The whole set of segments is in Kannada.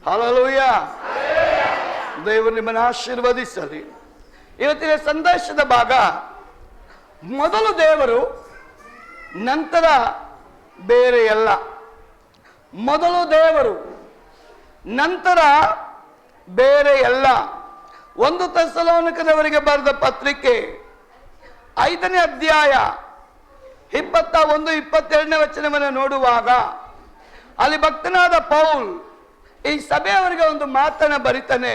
ಹಲ್ಲೆಲೂಯ. ದೇವರು ನಿಮ್ಮನ್ನು ಆಶೀರ್ವದಿಸಲಿ. ಇವತ್ತಿನ ಸಂದೇಶದ ಭಾಗ ಮೊದಲು ದೇವರು, ನಂತರ ಬೇರೆ ಎಲ್ಲ. ಮೊದಲು ದೇವರು, ನಂತರ ಬೇರೆ ಎಲ್ಲ. 1 ಥೆಸಲೋನಿಕದವರಿಗೆ ಬರೆದ ಪತ್ರಿಕೆ 5ನೇ ಅಧ್ಯಾಯ 21-22ನೇ ವಚನವನ್ನು ನೋಡುವಾಗ ಅಲ್ಲಿ ಭಕ್ತನಾದ ಪೌಲ್ ಈ ಸಭೆಯವರಿಗೆ ಒಂದು ಮಾತನ್ನ ಬರೀತಾನೆ.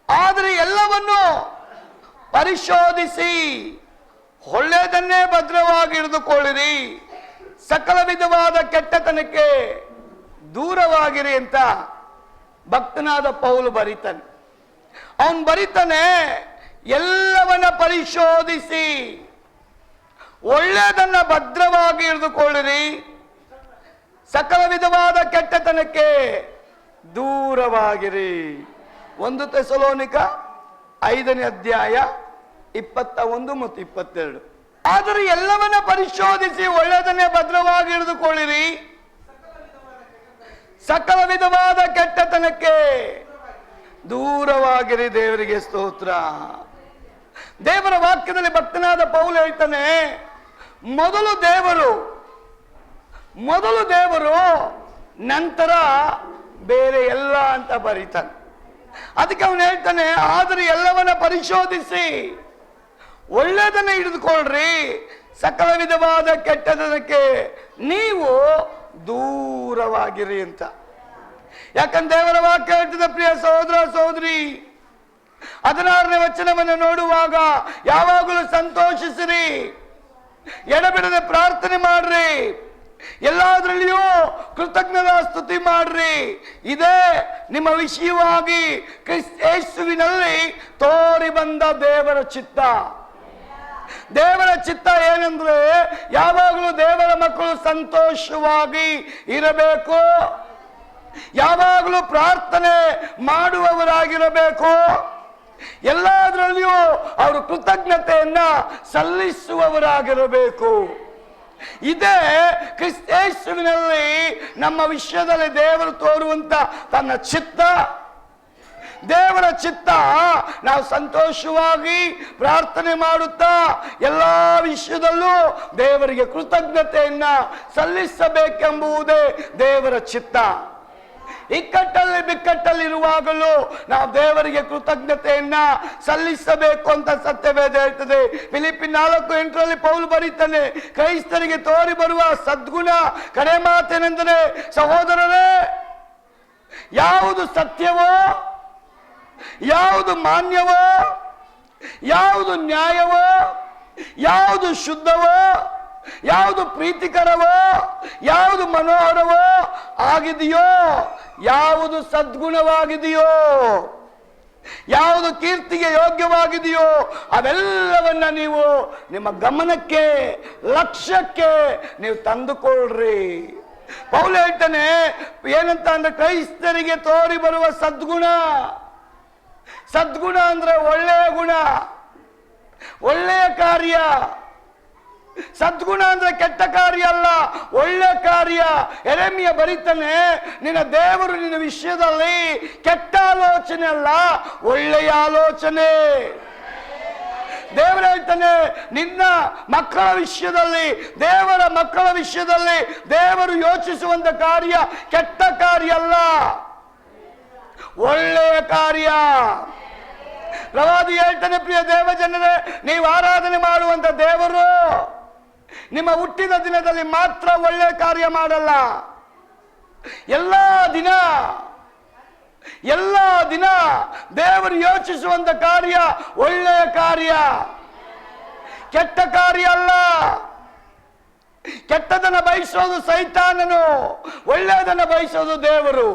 ಆದರೆ ಎಲ್ಲವನ್ನು ಪರಿಶೋಧಿಸಿ ಒಳ್ಳೆಯದನ್ನೇ ಭದ್ರವಾಗಿ ಹಿಡಿದುಕೊಳ್ಳಿರಿ, ಸಕಲ ವಿಧವಾದ ಕೆಟ್ಟತನಕ್ಕೆ ದೂರವಾಗಿರಿ ಅಂತ ಭಕ್ತನಾದ ಪೌಲ್ ಬರೀತಾನೆ. ಅವನು ಬರೀತಾನೆ, ಎಲ್ಲವನ್ನ ಪರಿಶೋಧಿಸಿ ಒಳ್ಳೆಯದನ್ನ ಭದ್ರವಾಗಿ ಹಿಡಿದುಕೊಳ್ಳಿರಿ, ಸಕಲ ವಿಧವಾದ ಕೆಟ್ಟತನಕ್ಕೆ ದೂರವಾಗಿರಿ. 1 ಥೆಸಲೋನಿಕ 5ನೇ ಅಧ್ಯಾಯ 21 ಮತ್ತು 22. ಆದರೆ ಎಲ್ಲವನ್ನ ಪರಿಶೋಧಿಸಿ ಒಳ್ಳೆಯದನ್ನೇ ಭದ್ರವಾಗಿ ಹಿಡಿದುಕೊಳ್ಳಿರಿ, ಸಕಲ ವಿಧವಾದ ಕೆಟ್ಟತನಕ್ಕೆ ದೂರವಾಗಿರಿ. ದೇವರಿಗೆ ಸ್ತೋತ್ರ. ದೇವರ ವಾಕ್ಯದಲ್ಲಿ ಭಕ್ತನಾದ ಪೌಲ್ ಹೇಳ್ತಾನೆ, ಮೊದಲು ದೇವರು, ನಂತರ ಬೇರೆ ಎಲ್ಲ ಅಂತ ಬರೀತಾನೆ. ಅದಕ್ಕೆ ಅವನು ಹೇಳ್ತಾನೆ, ಆದರೆ ಎಲ್ಲವನ್ನ ಪರಿಶೋಧಿಸಿ ಒಳ್ಳೆಯದನ್ನ ಹಿಡಿದುಕೊಳ್ಳ್ರಿ, ಸಕಲ ವಿಧವಾದ ಕೆಟ್ಟದಕ್ಕೆ ನೀವು ದೂರವಾಗಿರಿ ಅಂತ. ಯಾಕಂದ್ರೆ ದೇವರ ವಾಕ್ಯ ಹೇಳ್ತದೆ, ಪ್ರಿಯ ಸಹೋದರ ಸಹೋದರಿ, 16ನೇ ವಚನವನ್ನು ನೋಡುವಾಗ ಯಾವಾಗಲೂ ಸಂತೋಷಿಸಿರಿ, ಎಡಬಿಡದೆ ಪ್ರಾರ್ಥನೆ ಮಾಡ್ರಿ, ಎಲ್ಲದರಲ್ಲಿಯೂ ಕೃತಜ್ಞತಾ ಸ್ತುತಿ ಮಾಡ್ರಿ. ಇದೇ ನಿಮ್ಮ ವಿಷಯವಾಗಿ ಕ್ರಿಸ್ತ ಯೇಸುವಿನಲ್ಲಿ ತೋರಿ ಬಂದ ದೇವರ ಚಿತ್ತ. ದೇವರ ಚಿತ್ತ ಏನಂದ್ರೆ, ಯಾವಾಗಲೂ ದೇವರ ಮಕ್ಕಳು ಸಂತೋಷವಾಗಿ ಇರಬೇಕು, ಯಾವಾಗಲೂ ಪ್ರಾರ್ಥನೆ ಮಾಡುವವರಾಗಿರಬೇಕು, ಎಲ್ಲದರಲ್ಲಿಯೂ ಅವರು ಕೃತಜ್ಞತೆಯನ್ನ ಸಲ್ಲಿಸುವವರಾಗಿರಬೇಕು. ಇದೇ ಕ್ರಿಸ್ತ ಯೇಸುವಿನಲ್ಲಿ ನಮ್ಮ ವಿಷಯದಲ್ಲಿ ದೇವರು ತೋರುವಂತ ತನ್ನ ಚಿತ್ತ. ದೇವರ ಚಿತ್ತ ನಾವು ಸಂತೋಷವಾಗಿ ಪ್ರಾರ್ಥನೆ ಮಾಡುತ್ತಾ ಎಲ್ಲಾ ವಿಷಯದಲ್ಲೂ ದೇವರಿಗೆ ಕೃತಜ್ಞತೆಯನ್ನ ಸಲ್ಲಿಸಬೇಕೆಂಬುದೇ ದೇವರ ಚಿತ್ತ. ಇಕ್ಕಟ್ಟಲ್ಲಿ ಬಿಕ್ಕಟ್ಟಲ್ಲಿರುವಾಗಲೂ ನಾವು ದೇವರಿಗೆ ಕೃತಜ್ಞತೆಯನ್ನ ಸಲ್ಲಿಸಬೇಕು ಅಂತ ಸತ್ಯವೇದ ಹೇಳ್ತದೆ. ಫಿಲಿಪ್ಪಿ 4:8 ಪೌಲ್ ಬರೀತಾನೆ, ಕ್ರೈಸ್ತರಿಗೆ ತೋರಿ ಬರುವ ಸದ್ಗುಣ ಕಡೆ ಮಾತೇನೆಂದರೆ, ಸಹೋದರರೇ, ಯಾವುದು ಸತ್ಯವೋ, ಯಾವುದು ಮಾನ್ಯವೋ, ಯಾವುದು ನ್ಯಾಯವೋ, ಯಾವುದು ಶುದ್ಧವೋ, ಯಾವುದು ಪ್ರೀತಿಕರವೋ, ಯಾವುದು ಮನೋಹರವೋ ಆಗಿದೆಯೋ, ಯಾವುದು ಸದ್ಗುಣವಾಗಿದೆಯೋ, ಯಾವುದು ಕೀರ್ತಿಗೆ ಯೋಗ್ಯವಾಗಿದೆಯೋ ಅವೆಲ್ಲವನ್ನ ನೀವು ನಿಮ್ಮ ಗಮನಕ್ಕೆ, ಲಕ್ಷ್ಯಕ್ಕೆ ನೀವು ತಂದುಕೊಳ್ಳ್ರಿ. ಪೌಲ ಹೇಳ್ತಾನೆ ಏನಂತ ಅಂದ್ರೆ, ಕ್ರೈಸ್ತರಿಗೆ ತೋರಿ ಬರುವ ಸದ್ಗುಣ ಅಂದ್ರೆ ಒಳ್ಳೆಯ ಗುಣ, ಒಳ್ಳೆಯ ಕಾರ್ಯ. ಸದ್ಗುಣ ಅಂದ್ರೆ ಕೆಟ್ಟ ಕಾರ್ಯ ಅಲ್ಲ, ಒಳ್ಳೆ ಕಾರ್ಯ. ಯೆರೆಮೀಯ ಬರೀತಾನೆ, ನಿನ್ನ ದೇವರು ನಿನ್ನ ವಿಷಯದಲ್ಲಿ ಕೆಟ್ಟ ಆಲೋಚನೆ ಅಲ್ಲ, ಒಳ್ಳೆಯ ಆಲೋಚನೆ. ದೇವರು ಹೇಳ್ತಾನೆ, ನಿನ್ನ ಮಕ್ಕಳ ವಿಷಯದಲ್ಲಿ, ದೇವರ ಮಕ್ಕಳ ವಿಷಯದಲ್ಲಿ ದೇವರು ಯೋಚಿಸುವಂತ ಕಾರ್ಯ ಕೆಟ್ಟ ಕಾರ್ಯ ಅಲ್ಲ, ಒಳ್ಳೆಯ ಕಾರ್ಯ. ಪ್ರವಾದಿ ಹೇಳ್ತಾನೆ, ಪ್ರಿಯ ದೇವ ಜನರೇ, ನೀವು ಆರಾಧನೆ ಮಾಡುವಂತ ದೇವರು ನಿಮ್ಮ ಹುಟ್ಟಿದ ದಿನದಲ್ಲಿ ಮಾತ್ರ ಒಳ್ಳೆಯ ಕಾರ್ಯ ಮಾಡಲ್ಲ, ಎಲ್ಲ ದಿನ ದೇವರು ಯೋಚಿಸುವಂತ ಕಾರ್ಯ ಒಳ್ಳೆಯ ಕಾರ್ಯ, ಕೆಟ್ಟ ಕಾರ್ಯ ಅಲ್ಲ. ಕೆಟ್ಟದನ್ನ ಬಯಸೋದು ಸೈತಾನನು, ಒಳ್ಳೆಯದನ್ನ ಬಯಸೋದು ದೇವರು.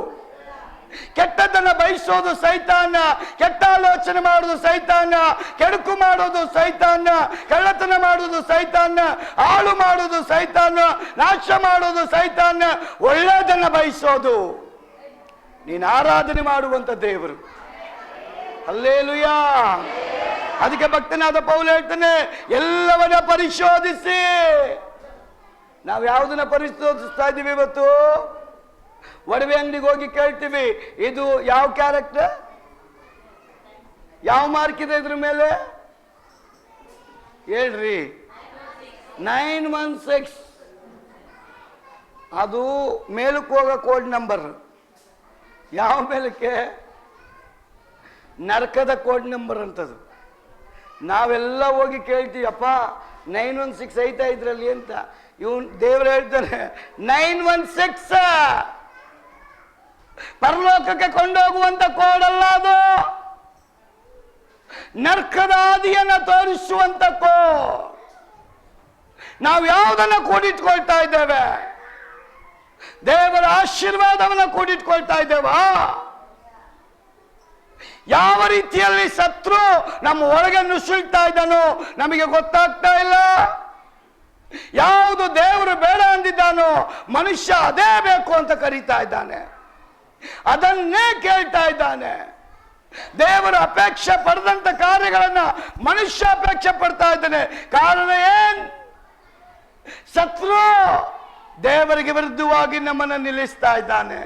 ಕೆಟ್ಟದನ್ನ ಬಯಸೋದು ಸೈತಾನ, ಕೆಟ್ಟ ಆಲೋಚನೆ ಮಾಡುವುದು ಸೈತಾನ, ಕೆಡುಕು ಮಾಡುವುದು ಸೈತಾನ, ಕಳ್ಳತನ ಮಾಡುವುದು ಸೈತಾನ, ಹಾಳು ಮಾಡುವುದು ಸೈತಾನ, ನಾಶ ಮಾಡುವುದು ಸೈತಾನ. ಒಳ್ಳೆಯದನ್ನ ಬಯಸೋದು ನೀನು ಆರಾಧನೆ ಮಾಡುವಂತ ದೇವರು. ಹಲ್ಲೆಲೂಯಾ. ಅದಕ್ಕೆ ಭಕ್ತನಾದ ಪೌಲ ಹೇಳ್ತಾನೆ, ಎಲ್ಲವನ್ನ ಪರಿಶೋಧಿಸಿ. ನಾವು ಯಾವುದನ್ನ ಪರಿಶೋಧಿಸ್ತಾ ಇದ್ದೀವಿ ಇವತ್ತು? ಒಡವೆ ಅಂಗಡಿಗೆ ಹೋಗಿ ಕೇಳ್ತೀವಿ, ಇದು ಯಾವ ಕ್ಯಾರೆಕ್ಟರ್, ಯಾವ ಮಾರ್ಕ್ ಇದೆ ಇದ್ರ ಮೇಲೆ ಹೇಳ್ರಿ? 916. ಅದು ಮೇಲಕ್ಕೆ ಹೋಗೋ ಕೋಡ್ ನಂಬರ್. ಯಾವ ಮೇಲಕ್ಕೆ? ನರಕದ ಕೋಡ್ ನಂಬರ್ ಅಂತದು. ನಾವೆಲ್ಲ ಹೋಗಿ ಕೇಳ್ತೀವಿ, ಅಪ್ಪ 916 ಐತಾ ಇದ್ರಲ್ಲಿ ಅಂತ. ಇವನ್ ದೇವರು ಹೇಳ್ತಾನೆ 916 ಪರಲೋಕಕ್ಕೆ ಕೊಂಡೋಗುವಂತ ಕೋಡ್ ಅಲ್ಲ ಅದು, ನರ್ಕದ ಹಾದಿಯನ್ನ ತೋರಿಸುವಂತ ಕೋಡ್. ನಾವು ಯಾವುದನ್ನ ಕೂಡಿಟ್ಕೊಳ್ತಾ ಇದ್ದೇವೆ? ದೇವರ ಆಶೀರ್ವಾದವನ್ನ ಕೂಡಿಟ್ಕೊಳ್ತಾ ಇದ್ದೇವಾ? ಯಾವ ರೀತಿಯಲ್ಲಿ ಶತ್ರು ನಮ್ಮ ಒಳಗೆ ನುಸುಳ್ತಾ ಇದ್ದಾನೋ ನಮಗೆ ಗೊತ್ತಾಗ್ತಾ ಇಲ್ಲ. ಯಾವುದು ದೇವರು ಬೇಡ ಅಂದಿದ್ದಾನೋ ಮನುಷ್ಯ ಅದೇ ಬೇಕು ಅಂತ ಕರೀತಾ ಇದ್ದಾನೆ, ಅದನ್ನೇ ಕೇಳ್ತಾ ಇದ್ದಾನೆ. ದೇವರ ಅಪೇಕ್ಷೆ ಪಡೆದಂತ ಕಾರ್ಯಗಳನ್ನ ಮನುಷ್ಯ ಅಪೇಕ್ಷೆ ಪಡ್ತಾ ಇದ್ದಾನೆ. ಕಾರಣ ಏನ್? ಶತ್ರು ದೇವರಿಗೆ ವಿರುದ್ಧವಾಗಿ ನಮ್ಮನ್ನು ನಿಲ್ಲಿಸ್ತಾ ಇದ್ದಾನೆ.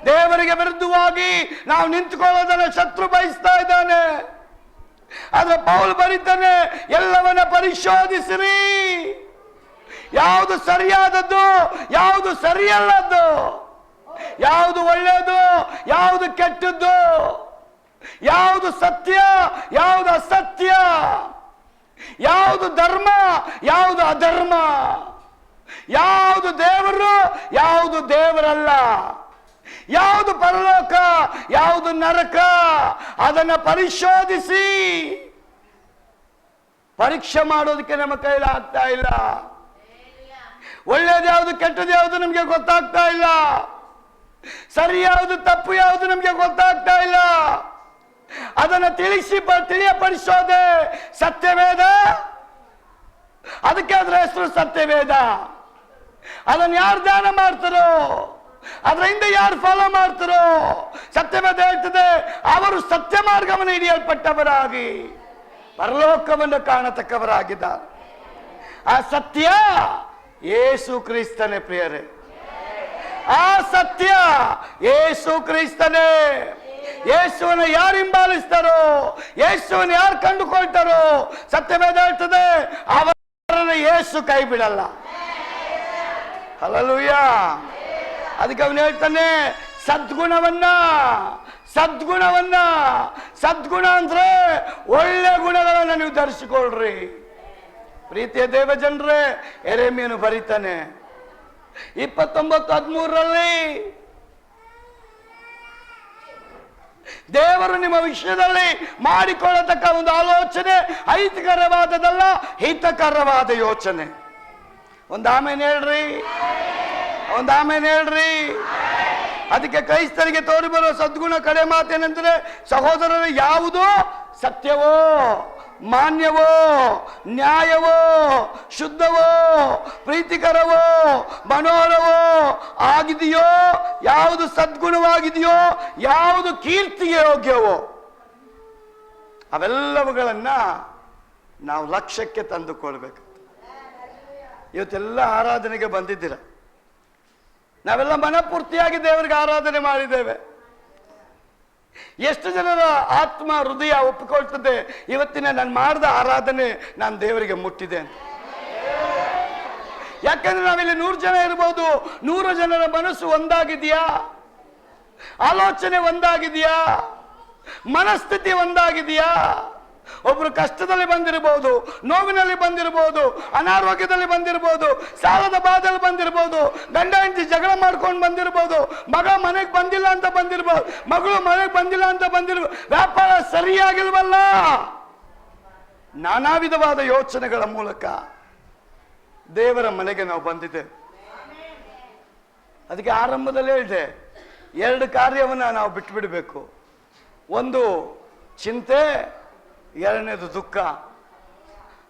ದೇವರಿಗೆ ವಿರುದ್ಧವಾಗಿ ನಾವು ನಿಂತುಕೊಳ್ಳೋದನ್ನ ಶತ್ರು ಬಯಸ್ತಾ ಇದ್ದಾನೆ. ಆದ್ರೆ ಪೌಲ್ ಬರೀತಾನೆ, ಎಲ್ಲವನ್ನ ಪರಿಶೋಧಿಸಿರಿ, ಯಾವುದು ಸರಿಯಾದದ್ದು, ಯಾವುದು ಸರಿಯಲ್ಲದ್ದು, ಯಾವುದು ಒಳ್ಳೆಯದು, ಯಾವುದು ಕೆಟ್ಟದ್ದು, ಯಾವುದು ಸತ್ಯ, ಯಾವುದು ಅಸತ್ಯ, ಯಾವುದು ಧರ್ಮ, ಯಾವುದು ಅಧರ್ಮ, ಯಾವುದು ದೇವರು, ಯಾವುದು ದೇವರಲ್ಲ, ಯಾವುದು ಪರಲೋಕ, ಯಾವುದು ನರಕ, ಅದನ್ನ ಪರಿಶೋಧಿಸಿ ಪರೀಕ್ಷೆ ಮಾಡೋದಕ್ಕೆ ನಮ್ಮ ಕೈಲಿ ಆಗ್ತಾ ಇಲ್ಲ. ಒಳ್ಳೇದು ಯಾವುದು, ಕೆಟ್ಟದ್ದು ಯಾವುದು ನಮಗೆ ಗೊತ್ತಾಗ್ತಾ ಇಲ್ಲ. ಸರಿ ಯಾವುದು, ತಪ್ಪು ಯಾವುದು ನಮಗೆ ಗೊತ್ತಾಗ್ತಾ ಇಲ್ಲ. ಅದನ್ನ ತಿಳಿಯಪಡಿಸೋದೆ ಸತ್ಯವೇದ. ಅದಕ್ಕೆ ಅದರ ಹೆಸರು ಸತ್ಯವೇದ. ಅದನ್ನು ಯಾರು ಧ್ಯಾನ ಮಾಡ್ತಾರೋ, ಅದರಿಂದ ಯಾರು ಫಾಲೋ ಮಾಡ್ತಾರೋ, ಸತ್ಯವೇದ ಹೇಳ್ತದೆ, ಅವರು ಸತ್ಯ ಮಾರ್ಗವನ್ನು ಹಿಡಿಯಲ್ಪಟ್ಟವರಾಗಿ ಪರಲೋಕವನ್ನು ಕಾಣತಕ್ಕವರಾಗಿದ್ದಾರೆ. ಆ ಸತ್ಯ ಯೇಸು ಕ್ರಿಸ್ತನೇ ಪ್ರಿಯರೇ, ಆ ಸತ್ಯ ಯೇಸು ಕ್ರಿಸ್ತನೇ. ಯೇಸುವನ್ನು ಯಾರು ಹಿಂಬಾಲಿಸ್ತಾರೋ, ಯೇಸುವನ್ನು ಯಾರು ಕಂಡುಕೊಳ್ತಾರೋ, ಸತ್ಯವೇದ ಹೇಳ್ತದೆ ಅವರನ್ನು ಯೇಸು ಕೈ ಬಿಡಲ್ಲ. ಹಲ್ಲೆಲೂಯಾ. ಅದಕ್ಕೆ ಅವನು ಹೇಳ್ತಾನೆ, ಸದ್ಗುಣ ಅಂದ್ರೆ ಒಳ್ಳೆ ಗುಣಗಳನ್ನು ನೀವು ಧರಿಸಿಕೊಳ್ಳ್ರಿ. ಪ್ರೀತಿಯ ದೇವ ಜನರೇ, ಯೆರೆಮೀಯನು ಬರೀತಾನೆ 29:13 ದೇವರು ನಿಮ್ಮ ವಿಷಯದಲ್ಲಿ ಮಾಡಿಕೊಳ್ಳತಕ್ಕ ಒಂದು ಆಲೋಚನೆ ಅಹಿತಕರವಾದದಲ್ಲ, ಹಿತಕರವಾದ ಯೋಚನೆ. ಒಂದು ಆಮೇಲೆ ಹೇಳ್ರಿ, ಒಂದು ಆಮೇಲೆ ಹೇಳ್ರಿ. ಅದಕ್ಕೆ ಕ್ರೈಸ್ತರಿಗೆ ತೋರಿ ಬರುವ ಸದ್ಗುಣ ಕಡೆ ಮಾತೇನೆಂದರೆ, ಸಹೋದರರು ಯಾವುದು ಸತ್ಯವೋ, ಮಾನ್ಯವೋ, ನ್ಯಾಯವೋ, ಶುದ್ಧವೋ, ಪ್ರೀತಿಕರವೋ, ಮನೋಹರವೋ ಆಗಿದೆಯೋ, ಯಾವುದು ಸದ್ಗುಣವಾಗಿದೆಯೋ, ಯಾವುದು ಕೀರ್ತಿಗೆ ಯೋಗ್ಯವೋ, ಅವೆಲ್ಲವುಗಳನ್ನ ನಾವು ಲಕ್ಷ್ಯಕ್ಕೆ ತಂದುಕೊಳ್ಬೇಕು. ಇವತ್ತೆಲ್ಲ ಆರಾಧನೆಗೆ ಬಂದಿದ್ದೀರ, ನಾವೆಲ್ಲ ಮನಪೂರ್ತಿಯಾಗಿ ದೇವರಿಗೆ ಆರಾಧನೆ ಮಾಡಿದ್ದೇವೆ. ಎಷ್ಟು ಜನರ ಆತ್ಮ ಹೃದಯ ಒಪ್ಪಿಕೊಳ್ತದೆ, ಇವತ್ತಿನ ನಾನು ಮಾಡಿದ ಆರಾಧನೆ ನಾನು ದೇವರಿಗೆ ಮುಟ್ಟಿದೆ ಅಂತ. ಯಾಕಂದ್ರೆ ನಾವಿಲ್ಲಿ 100 ಜನ ಇರ್ಬೋದು, 100 ಜನರ ಮನಸ್ಸು ಒಂದಾಗಿದೆಯಾ, ಆಲೋಚನೆ ಒಂದಾಗಿದೆಯಾ, ಮನಸ್ಥಿತಿ ಒಂದಾಗಿದೆಯಾ? ಒಬ್ರು ಕಷ್ಟದಲ್ಲಿ ಬಂದಿರಬಹುದು, ನೋವಿನಲ್ಲಿ ಬಂದಿರಬಹುದು, ಅನಾರೋಗ್ಯದಲ್ಲಿ ಬಂದಿರಬಹುದು, ಸಾಲದ ಬಾಧಲ್ಲಿ ಬಂದಿರಬಹುದು, ಗಂಡ ಹೆಂಡತಿ ಜಗಳ ಮಾಡ್ಕೊಂಡು ಬಂದಿರಬಹುದು, ಮಗ ಮನೆಗೆ ಬಂದಿಲ್ಲ ಅಂತ ಬಂದಿರಬಹುದು, ಮಗಳು ಮನೆಗೆ ಬಂದಿಲ್ಲ ಅಂತ ಬಂದಿರಬಹುದು, ವ್ಯಾಪಾರ ಸರಿಯಾಗಿಲ್ವಲ್ಲ, ನಾನಾ ವಿಧವಾದ ಯೋಚನೆಗಳ ಮೂಲಕ ದೇವರ ಮನೆಗೆ ನಾವು ಬಂದಿದ್ದೇವೆ. ಅದಕ್ಕೆ ಆರಂಭದಲ್ಲಿ ಹೇಳಿದೆ, 2 ಕಾರ್ಯವನ್ನ ನಾವು ಬಿಟ್ಟು ಬಿಡಬೇಕು. ಒಂದು ಚಿಂತೆ, ಎರಡನೇದು ದುಃಖ.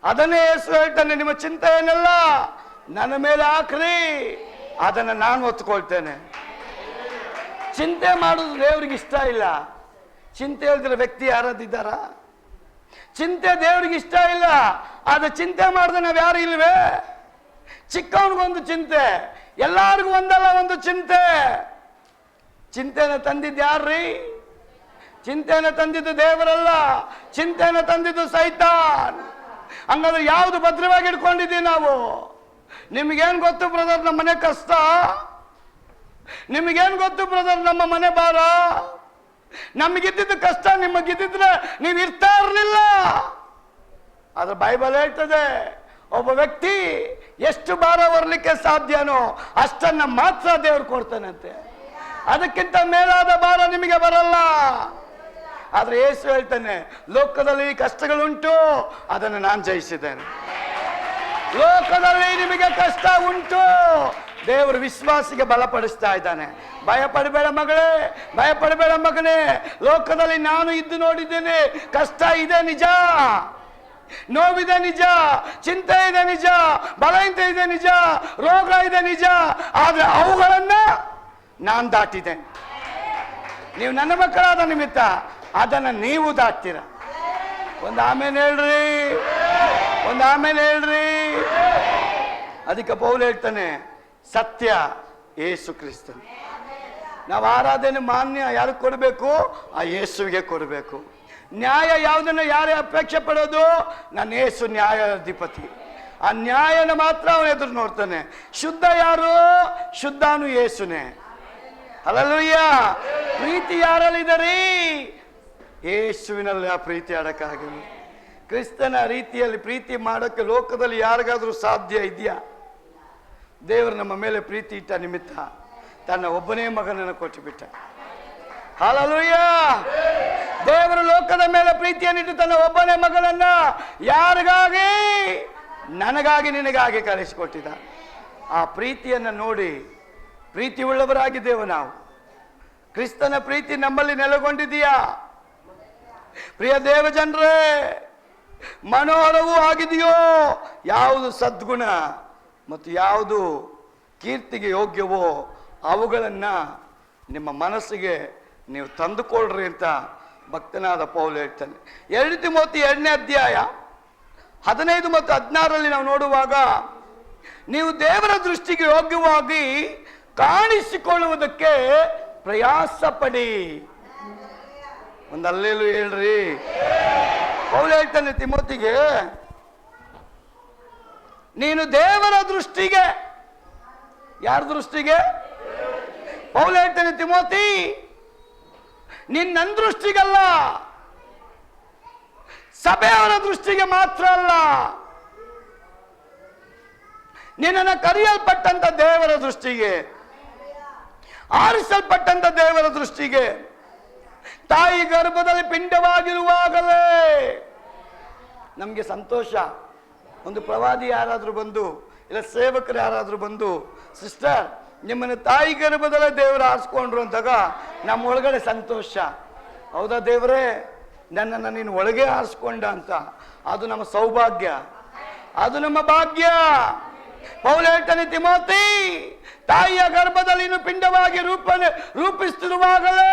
ಅದನ್ನೇ ಯೇಸು ಹೇಳ್ತಾನೆ, ನಿಮ್ಮ ಚಿಂತೆಯನ್ನೆಲ್ಲ ನನ್ನ ಮೇಲೆ ಹಾಕ್ರಿ, ಅದನ್ನ ನಾನು ಹೊತ್ಕೊಳ್ತೇನೆ. ಚಿಂತೆ ಮಾಡೋದು ದೇವ್ರಿಗೆ ಇಷ್ಟ ಇಲ್ಲ. ಚಿಂತೆ ಹೇಳಿದ್ರೆ ವ್ಯಕ್ತಿ ಯಾರದಿದ್ದಾರ? ಚಿಂತೆ ದೇವ್ರಿಗೆ ಇಷ್ಟ ಇಲ್ಲ. ಆದ್ರೆ ಚಿಂತೆ ಮಾಡಿದ್ರೆ ನಾವ್ ಯಾರು ಇಲ್ವೇ? ಚಿಕ್ಕವನಿಗೊಂದು ಚಿಂತೆ, ಎಲ್ಲಾರ್ಗೂ ಒಂದಲ್ಲ ಒಂದು ಚಿಂತೆ. ಚಿಂತೆನ ತಂದಿದ್ದು ಯಾರ್ರೀ? ಚಿಂತೆನ ತಂದಿದ್ದು ದೇವರಲ್ಲ, ಚಿಂತೆನ ತಂದಿದ್ದು ಸೈತಾನ್. ಹಂಗಾದ್ರೆ ಯಾವುದು ಭದ್ರವಾಗಿ ಇಟ್ಕೊಂಡಿದ್ದೀವಿ ನಾವು? ನಿಮಗೇನು ಗೊತ್ತು ಬ್ರದರ್ ನಮ್ಮ ಮನೆ ಕಷ್ಟ? ನಿಮಗೇನು ಗೊತ್ತು ಬ್ರದರ್ ನಮ್ಮ ಮನೆ ಭಾರ? ನಮಗಿದ್ದಿದ್ದು ಕಷ್ಟ ನಿಮಗಿದ್ದಿದ್ರೆ ನೀವು ಇರ್ತಾ ಇರಲಿಲ್ಲ. ಆದ್ರೆ ಬೈಬಲ್ ಹೇಳ್ತದೆ, ಒಬ್ಬ ವ್ಯಕ್ತಿ ಎಷ್ಟು ಭಾರ ಹೊರಲಿಕ್ಕೆ ಸಾಧ್ಯನೋ ಅಷ್ಟನ್ನ ಮಾತ್ರ ದೇವರು ಕೊಡ್ತಾನಂತೆ. ಅದಕ್ಕಿಂತ ಮೇಲಾದ ಭಾರ ನಿಮಗೆ ಬರಲ್ಲ. ಆದ್ರೆ ಯೇಸು ಹೇಳ್ತಾನೆ, ಲೋಕದಲ್ಲಿ ಕಷ್ಟಗಳುಂಟು, ಅದನ್ನು ನಾನು ಜಯಿಸಿದ್ದೇನೆ. ಲೋಕದಲ್ಲಿ ನಿಮಗೆ ಕಷ್ಟ ಉಂಟು, ದೇವರು ವಿಶ್ವಾಸಿಗೆ ಬಲಪಡಿಸ್ತಾ ಇದ್ದಾನೆ. ಭಯ ಪಡಬೇಡ ಮಗಳೇ, ಭಯ ಪಡಬೇಡ ಮಗನೇ. ಲೋಕದಲ್ಲಿ ನಾನು ಇದ್ದು ನೋಡಿದ್ದೇನೆ. ಕಷ್ಟ ಇದೆ ನಿಜ, ನೋವಿದೆ ನಿಜ, ಚಿಂತೆ ಇದೆ ನಿಜ, ಬಲಹೀನತೆ ಇದೆ ನಿಜ, ರೋಗ ಇದೆ ನಿಜ. ಆದ್ರೆ ಅವುಗಳನ್ನ ನಾನು ದಾಟಿದ್ದೇನೆ. ನೀವು ನನ್ನ ಮಕ್ಕಳಾದ ನಿಮಿತ್ತ ಅದನ್ನ ನೀವು ದಾಟ್ತೀರ. ಒಂದು ಆಮೇಲೆ ಹೇಳ್ರಿ, ಒಂದು ಆಮೇಲೆ ಹೇಳ್ರಿ. ಅದಕ್ಕೆ ಪೌಲ್ ಹೇಳ್ತಾನೆ, ಸತ್ಯ ಯೇಸು ಕ್ರಿಸ್ತನು. ನಾವು ಆರಾಧನೆ ಮಾನ್ಯ ಯಾರಿಗೆ ಕೊಡಬೇಕು? ಆ ಯೇಸುವಿಗೆ ಕೊಡಬೇಕು. ನ್ಯಾಯ ಯಾವುದನ್ನು ಯಾರೇ ಅಪೇಕ್ಷೆ ಪಡೋದು? ನನ್ನ ಯೇಸು ನ್ಯಾಯಾಧಿಪತಿ. ಆ ನ್ಯಾಯನ ಮಾತ್ರ ಅವನ ಎದುರು ನೋಡ್ತಾನೆ. ಶುದ್ಧ ಯಾರು? ಶುದ್ಧನು ಯೇಸುನೇ. ಹಲ್ಲೆಲೂಯ. ಪ್ರೀತಿ ಯಾರಲ್ಲಿದೆ? ಯೇಸುವಿನಲ್ಲಿ ಆ ಪ್ರೀತಿ ಅಡಕಾಗಿಲ್ಲ. ಕ್ರಿಸ್ತನ ರೀತಿಯಲ್ಲಿ ಪ್ರೀತಿ ಮಾಡೋಕ್ಕೆ ಲೋಕದಲ್ಲಿ ಯಾರಿಗಾದ್ರೂ ಸಾಧ್ಯ ಇದೆಯಾ? ದೇವರು ನಮ್ಮ ಮೇಲೆ ಪ್ರೀತಿ ಇಟ್ಟ ನಿಮಿತ್ತ ತನ್ನ ಒಬ್ಬನೇ ಮಗನನ್ನು ಕೊಟ್ಟು ಬಿಟ್ಟ. ಹಲ್ಲೆಲೂಯ. ದೇವರು ಲೋಕದ ಮೇಲೆ ಪ್ರೀತಿಯನ್ನಿಟ್ಟು ತನ್ನ ಒಬ್ಬನೇ ಮಗನನ್ನ ಯಾರಿಗಾಗಿ? ನನಗಾಗಿ ನಿನಗಾಗಿ ಕಳಿಸಿಕೊಟ್ಟಿದ್ದ. ಆ ಪ್ರೀತಿಯನ್ನು ನೋಡಿ ಪ್ರೀತಿ ಉಳ್ಳವರಾಗಿದ್ದೇವೆ ನಾವು. ಕ್ರಿಸ್ತನ ಪ್ರೀತಿ ನಮ್ಮಲ್ಲಿ ನೆಲೆಗೊಂಡಿದೆಯಾ? ಪ್ರಿಯ ದೇವಜನರೇ, ಮನೋಹರವೂ ಆಗಿದೆಯೋ? ಯಾವುದು ಸದ್ಗುಣ ಮತ್ತು ಯಾವುದು ಕೀರ್ತಿಗೆ ಯೋಗ್ಯವೋ ಅವುಗಳನ್ನ ನಿಮ್ಮ ಮನಸ್ಸಿಗೆ ನೀವು ತಂದುಕೊಳ್ಳ್ರಿ ಅಂತ ಭಕ್ತನಾದ ಪೌಲ್ ಹೇಳ್ತಾನೆ. 2 ತಿಮೋಥಿ 2ನೇ ಅಧ್ಯಾಯ 15 ಮತ್ತು 16ರಲ್ಲಿ ನಾವು ನೋಡುವಾಗ, ನೀವು ದೇವರ ದೃಷ್ಟಿಗೆ ಯೋಗ್ಯವಾಗಿ ಕಾಣಿಸಿಕೊಳ್ಳುವುದಕ್ಕೆ ಪ್ರಯಾಸ ಪಡಿ. ಒಂದು ಅಲ್ಲೇಲು ಹೇಳ್ರಿ. ಪೌಲ್ ಹೇಳ್ತಾನೆ ತಿಮೋತಿಗೆ, ನೀನು ದೇವರ ದೃಷ್ಟಿಗೆ, ಯಾರ ದೃಷ್ಟಿಗೆ? ಪೌಲ್ ಹೇಳ್ತಾನೆ ತಿಮೋತಿ, ನೀನ್ ನನ್ನ ದೃಷ್ಟಿಗಲ್ಲ, ಸಭೆಯವರ ದೃಷ್ಟಿಗೆ ಮಾತ್ರ ಅಲ್ಲ, ನಿನ್ನನ್ನು ಕರೆಯಲ್ಪಟ್ಟಂತ ದೇವರ ದೃಷ್ಟಿಗೆ, ಆರಿಸಲ್ಪಟ್ಟಂತ ದೇವರ ದೃಷ್ಟಿಗೆ, ತಾಯಿ ಗರ್ಭದಲ್ಲಿ ಪಿಂಡವಾಗಿರುವಾಗಲೇ ನಮಗೆ ಸಂತೋಷ. ಒಂದು ಪ್ರವಾದಿ ಯಾರಾದ್ರೂ ಬಂದು, ಇಲ್ಲ ಸೇವಕರು ಯಾರಾದ್ರೂ ಬಂದು, ಸಿಸ್ಟರ್ ನಿಮ್ಮನ್ನು ತಾಯಿ ಗರ್ಭದಲ್ಲೇ ದೇವರು ಆರಿಸ್ಕೊಂಡ್ರು ಅಂದಾಗ ನಮ್ಮ ಒಳಗಡೆ ಸಂತೋಷ. ಹೌದಾ ದೇವರೇ, ನನ್ನನ್ನು ನೀನು ಒಳಗೆ ಆರಿಸ್ಕೊಂಡ ಅಂತ. ಅದು ನಮ್ಮ ಸೌಭಾಗ್ಯ, ಅದು ನಮ್ಮ ಭಾಗ್ಯ. ಪೌಲ್ ಹೇಳ್ತಾನೆ ತಿಮೋತಿ, ತಾಯಿಯ ಗರ್ಭದಲ್ಲಿ ಇನ್ನು ಪಿಂಡವಾಗಿ ರೂಪಿಸುತ್ತಿರುವಾಗಲೇ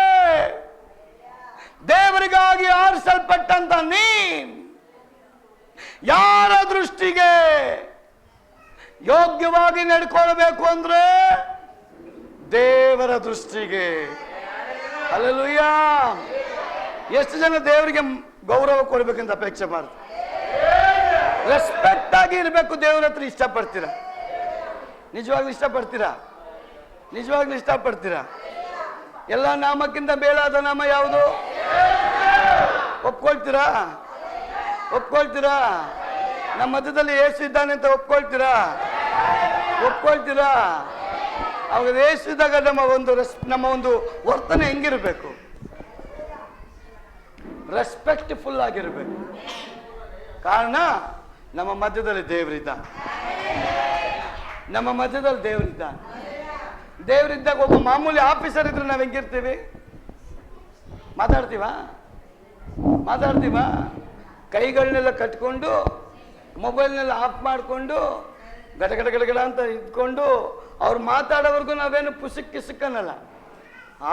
ದೇವರಿಗಾಗಿ ಆರಿಸಲ್ಪಟ್ಟಂತ ನೀನ್ ಯಾರ ದೃಷ್ಟಿಗೆ ಯೋಗ್ಯವಾಗಿ ನಡ್ಕೊಳ್ಬೇಕು ಅಂದ್ರೆ ದೇವರ ದೃಷ್ಟಿಗೆ. ಹಲ್ಲೆಲೂಯ. ಎಷ್ಟು ಜನ ದೇವರಿಗೆ ಗೌರವ ಕೊಡ್ಬೇಕಂತ ಅಪೇಕ್ಷೆ ಮಾಡ್ತಾರೆ? ರೆಸ್ಪೆಕ್ಟ್ ಆಗಿ ಇರಬೇಕು. ದೇವರ ಹತ್ರ ಇಷ್ಟಪಡ್ತೀರಾ? ನಿಜವಾಗ್ಲೂ ಇಷ್ಟಪಡ್ತೀರಾ? ನಿಜವಾಗ್ಲೂ ಇಷ್ಟಪಡ್ತೀರಾ? ಎಲ್ಲ ನಾಮಕ್ಕಿಂತ ಬೇಡಾದ ನಾಮ ಯಾವುದು? ಒಪ್ಕೊಳ್ತೀರಾ? ಒಪ್ಕೊಳ್ತೀರಾ? ನಮ್ಮ ಮಧ್ಯದಲ್ಲಿ ಯೇಸು ಇದ್ದಾನೆ ಅಂತ ಒಪ್ಕೊಳ್ತೀರಾ? ಒಪ್ಕೊಳ್ತೀರಾ? ಅವಾಗ ಯೇಸು ಇದ್ದಾಗ ನಮ್ಮ ಒಂದು ವರ್ತನೆ ಹೆಂಗಿರ್ಬೇಕು? ರೆಸ್ಪೆಕ್ಟ್ಫುಲ್ ಆಗಿರ್ಬೇಕು. ಕಾರಣ ನಮ್ಮ ಮಧ್ಯದಲ್ಲಿ ದೇವರಿದ್ದಾನೆ. ನಮ್ಮ ಮಧ್ಯದಲ್ಲಿ ದೇವರಿದ್ದಾನೆ. ದೇವರಿದ್ದಾಗ ಒಬ್ಬ ಮಾಮೂಲಿ ಆಫೀಸರ್ ಇದ್ರೆ ನಾವು ಹೆಂಗಿರ್ತೀವಿ? ಮಾತಾಡ್ತೀವ? ಕೈಗಳನ್ನೆಲ್ಲ ಕಟ್ಕೊಂಡು, ಮೊಬೈಲ್ನೆಲ್ಲ ಆಫ್ ಮಾಡಿಕೊಂಡು, ಗಡ ಅಂತ ಇದ್ಕೊಂಡು ಅವ್ರು ಮಾತಾಡೋವರೆಗೂ ನಾವೇನು ಕಿಸುಕನ್ನಲ್ಲ.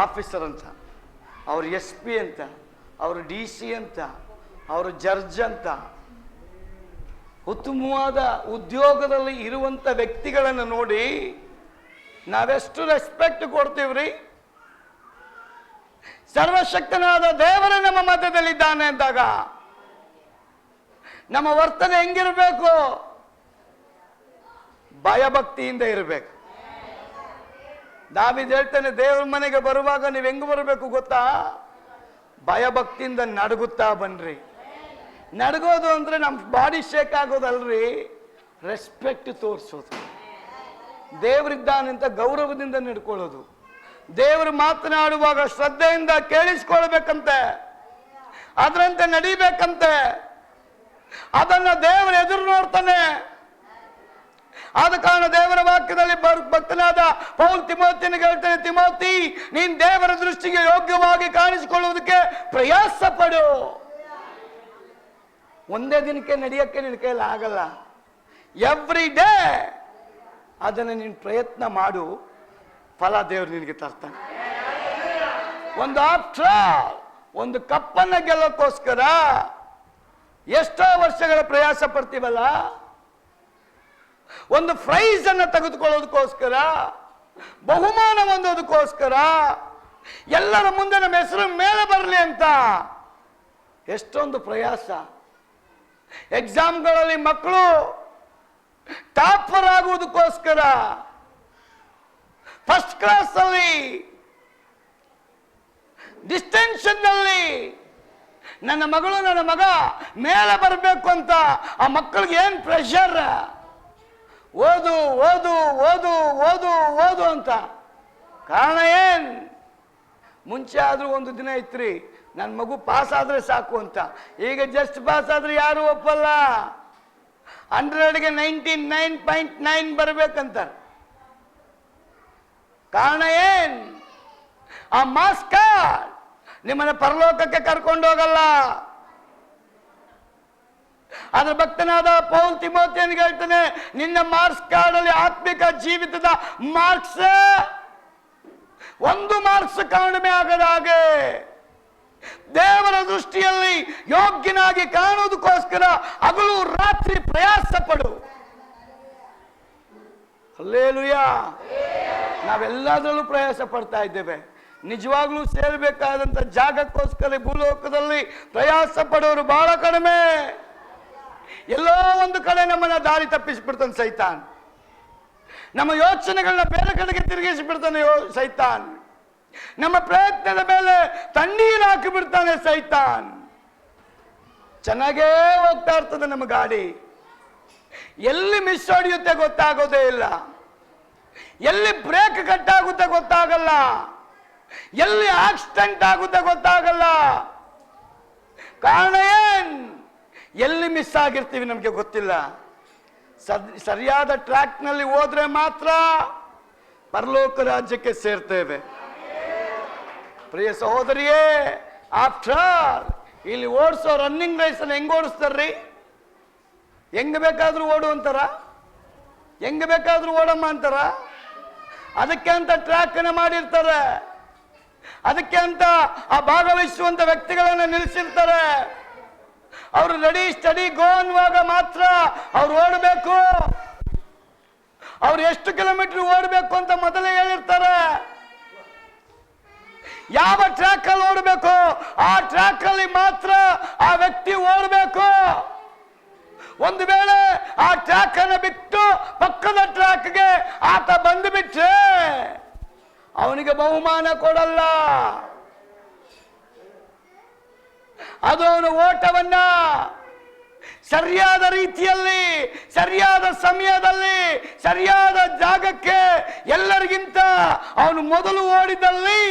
ಆಫೀಸರ್ ಅಂತ, ಅವ್ರು SP ಅಂತ, ಅವರು DC ಅಂತ, ಅವರು ಜಡ್ಜ್ ಅಂತ, ಉತ್ತಮವಾದ ಉದ್ಯೋಗದಲ್ಲಿ ಇರುವಂಥ ವ್ಯಕ್ತಿಗಳನ್ನು ನೋಡಿ ನಾವೆಷ್ಟು ರೆಸ್ಪೆಕ್ಟ್ ಕೊಡ್ತೀವ್ರಿ? ಸರ್ವಶಕ್ತನಾದ ದೇವರೇ ನಮ್ಮ ಮಧ್ಯದಲ್ಲಿದ್ದಾನೆ ಅಂದಾಗ ನಮ್ಮ ವರ್ತನೆ ಹೆಂಗಿರಬೇಕು? ಭಯಭಕ್ತಿಯಿಂದ ಇರಬೇಕು. ದಾವೀದ ಹೇಳ್ತಾನೆ, ದೇವರ ಮನೆಗೆ ಬರುವಾಗ ನೀವು ಹೆಂಗ್ ಬರಬೇಕು ಗೊತ್ತಾ? ಭಯಭಕ್ತಿಯಿಂದ ನಡುಗುತ್ತಾ ಬನ್ರಿ. ನಡಗೋದು ಅಂದ್ರೆ ನಮ್ಮ ಬಾಡಿ ಶೇಕ್ ಆಗೋದಲ್ರಿ, ರೆಸ್ಪೆಕ್ಟ್ ತೋರಿಸೋದು. ದೇವರಿದ್ದಾನೆ ಅಂತ ಗೌರವದಿಂದ ನಡ್ಕೊಳ್ಳೋದು. ದೇವರು ಮಾತನಾಡುವಾಗ ಶ್ರದ್ಧೆಯಿಂದ ಕೇಳಿಸ್ಕೊಳ್ಬೇಕಂತೆ, ಅದರಂತೆ ನಡಿಬೇಕಂತೆ. ಅದನ್ನ ದೇವರು ಎದುರು ನೋಡ್ತಾನೆ. ಆದ ಕಾರಣ ದೇವರ ವಾಕ್ಯದಲ್ಲಿ ಭಕ್ತನಾದ ಪೌಲ್ ತಿಮೋತಿನಿಗೆ ಹೇಳ್ತಾನೆ, ತಿಮೋತಿ, ನೀನ್ ದೇವರ ದೃಷ್ಟಿಗೆ ಯೋಗ್ಯವಾಗಿ ಕಾಣಿಸಿಕೊಳ್ಳುವುದಕ್ಕೆ ಪ್ರಯಾಸ ಪಡು. ಒಂದೇ ದಿನಕ್ಕೆ ನಡೆಯಕ್ಕೆ ನಿನ್ನ ಕೈಯಲ್ಲಿ ಆಗಲ್ಲ. ಎವ್ರಿ ಡೇ ಅದನ್ನು ನೀನು ಪ್ರಯತ್ನ ಮಾಡು, ಫಲ ದೇವರು ನಿನಗೆ ತರ್ತಾನೆ. ಒಂದು ಕಪ್ಪನ್ನ ಗೆಲ್ಲೋಕ್ಕೋಸ್ಕರ ಎಷ್ಟೋ ವರ್ಷಗಳ ಪ್ರಯಾಸ ಪಡ್ತೀವಲ್ಲ, ಒಂದು ಪ್ರೈಸ್ ಅನ್ನು ತೆಗೆದುಕೊಳ್ಳೋದಕ್ಕೋಸ್ಕರ, ಬಹುಮಾನ ಹೊಂದೋದಕ್ಕೋಸ್ಕರ, ಎಲ್ಲರ ಮುಂದೆ ನಮ್ಮ ಹೆಸರು ಮೇಲೆ ಬರಲಿ ಅಂತ ಎಷ್ಟೊಂದು ಪ್ರಯಾಸ. ಎಕ್ಸಾಮ್ಗಳಲ್ಲಿ ಮಕ್ಕಳು ಟಾಪರ್ ಆಗುವುದಕ್ಕೋಸ್ಕರ, ಫಸ್ಟ್ ಕ್ಲಾಸ್ ಅಲ್ಲಿ, ಡಿಸ್ಟಿಂಕ್ಷನ್ ನಲ್ಲಿ ನನ್ನ ಮಗಳು ನನ್ನ ಮಗ ಮೇಲೆ ಬರಬೇಕು ಅಂತ ಆ ಮಕ್ಕಳಿಗೆ ಏನ್ ಪ್ರೆಷರ್! ಓದು ಓದು ಓದು ಓದು ಓದು ಅಂತ. ಕಾರಣ ಏನ್? ಮುಂಚೆ ಆದ್ರೂ ಒಂದು ದಿನ ಇತ್ರಿ, ನನ್ನ ಮಗು ಪಾಸ್ ಆದ್ರೆ ಸಾಕು ಅಂತ. ಈಗ ಜಸ್ಟ್ ಪಾಸ್ ಆದ್ರೆ ಯಾರು ಒಪ್ಪಲ್ಲ, 100ಗೆ 99.9 ಬರಬೇಕಂತ. ಕಾರಣ ಏನ್? ಆ ಮಾರ್ಕ್ಸ್ ಕಾರ್ಡ್ ನಿಮ್ಮನ್ನ ಪರಲೋಕಕ್ಕೆ ಕರ್ಕೊಂಡು ಹೋಗಲ್ಲ. ಅದ್ರ ಭಕ್ತನಾದ ಪೌಲ್ ತಿಮೋತಿಯನಿಗೆ ಹೇಳ್ತಾನೆ, ನಿನ್ನ ಮಾರ್ಕ್ಸ್ ಕಾರ್ಡ್ ಅಲ್ಲಿ ಆತ್ಮಿಕ ಜೀವಿತದ ಮಾರ್ಕ್ಸ್ ಒಂದು ಮಾರ್ಕ್ಸ್ ಕಡಿಮೆ ಆಗದ ಹಾಗೆ ದೇವರ ದೃಷ್ಟಿಯಲ್ಲಿ ಯೋಗ್ಯನಾಗಿ ಕಾಣುವುದಕ್ಕೋಸ್ಕರ ಹಗಲು ರಾತ್ರಿ ಪ್ರಯಾಸ ಪಡು. ಹಲ್ಲೇಲೂಯಾ. ನಾವೆಲ್ಲದರಲ್ಲೂ ಪ್ರಯಾಸ ಪಡ್ತಾ ಇದ್ದೇವೆ. ನಿಜವಾಗ್ಲೂ ಸೇರಬೇಕಾದಂತ ಜಾಗಕ್ಕೋಸ್ಕರ ಭೂಲೋಕದಲ್ಲಿ ಪ್ರಯಾಸ ಪಡೋರು ಬಹಳ ಕಡಿಮೆ. ಎಲ್ಲೋ ಒಂದು ಕಡೆ ನಮ್ಮನ್ನ ದಾರಿ ತಪ್ಪಿಸಿಬಿಡ್ತಾನೆ ಸೈತಾನ್. ನಮ್ಮ ಯೋಚನೆಗಳನ್ನ ಬೇರೆ ಕಡೆಗೆ ತಿರುಗಿಸಿಬಿಡ್ತಾನೆ ಸೈತಾನ್. ನಮ್ಮ ಪ್ರಯತ್ನದ ಮೇಲೆ ತಣ್ಣೀರು ಹಾಕಿ ಬಿಡ್ತಾನೆ ಸೈತಾನ್. ಚೆನ್ನಾಗೇ ಹೋಗ್ತಾ ಇರ್ತದೆ ನಮ್ಮ ಗಾಡಿ, ಎಲ್ಲಿ ಮಿಸ್ ಹೊಡೆಯುತ್ತೆ ಗೊತ್ತಾಗೋದೇ ಇಲ್ಲ, ಎಲ್ಲಿ ಬ್ರೇಕ್ ಕಟ್ ಆಗುತ್ತೆ ಗೊತ್ತಾಗಲ್ಲ, ಎಲ್ಲಿ ಆಕ್ಸಿಡೆಂಟ್ ಆಗುತ್ತೆ ಗೊತ್ತಾಗಲ್ಲ. ಕಾರಣ ಏನ್? ಎಲ್ಲಿ ಮಿಸ್ ಆಗಿರ್ತೀವಿ ನಮಗೆ ಗೊತ್ತಿಲ್ಲ. ಸರಿಯಾದ ಟ್ರ್ಯಾಕ್ ನಲ್ಲಿ ಹೋದ್ರೆ ಮಾತ್ರ ಪರಲೋಕ ರಾಜ್ಯಕ್ಕೆ ಸೇರ್ತೇವೆ. ಪ್ರಿಯ ಸಹೋದರಿಯೇ, ಆಫ್ಟರ್ ಇಲ್ಲಿ ಓಡಿಸೋ ರನ್ನಿಂಗ್ ರೇಸ್ ಅನ್ನು ಹೆಂಗ್ ಓಡಿಸ್ತಾರ್ರಿ? ಹೆಂಗ್ ಬೇಕಾದ್ರೂ ಓಡು ಅಂತಾರ, ಹೆಂಗ್ ಬೇಕಾದ್ರೂ ಓಡಮ್ಮ ಅಂತಾರ. ಅದಕ್ಕೆ ಅಂತ ಟ್ರ್ಯಾಕ್ ಅನ್ನ ಮಾಡಿರ್ತಾರೆ, ಅದಕ್ಕೆ ಅಂತ ಆ ಭಾಗವಹಿಸುವಂತ ವ್ಯಕ್ತಿಗಳನ್ನ ನಿಲ್ಲಿಸಿರ್ತಾರೆ. ಅವರು ರೆಡಿ ಸ್ಟಡಿ ಗೋ ಅನ್ನುವಾಗ ಮಾತ್ರ ಅವ್ರು ಓಡಬೇಕು. ಅವ್ರು ಎಷ್ಟು ಕಿಲೋಮೀಟರ್ ಓಡಬೇಕು ಅಂತ ಮೊದಲೇ ಹೇಳಿರ್ತಾರೆ. ಯಾವ ಟ್ರ್ಯಾಕ್ ಅಲ್ಲಿ ಓಡಬೇಕು ಆ ಟ್ರ್ಯಾಕ್ ಅಲ್ಲಿ ಮಾತ್ರ ಆ ವ್ಯಕ್ತಿ ಓಡಬೇಕು. ಒಂದು ವೇಳೆ ಆ ಟ್ರ್ಯಾಕ್ ಅನ್ನು ಬಿಟ್ಟು ಪಕ್ಕದ ಟ್ರ್ಯಾಕ್ಗೆ ಆತ ಬಂದು ಬಿಟ್ರೆ ಅವನಿಗೆ ಬಹುಮಾನ ಕೊಡಲ್ಲ. ಅದು ಅವನ ಓಟವನ್ನ ಸರಿಯಾದ ರೀತಿಯಲ್ಲಿ, ಸರಿಯಾದ ಸಮಯದಲ್ಲಿ, ಸರಿಯಾದ ಜಾಗಕ್ಕೆ ಎಲ್ಲರಿಗಿಂತ ಅವನು ಮೊದಲು ಓಡಿದಲ್ಲಿ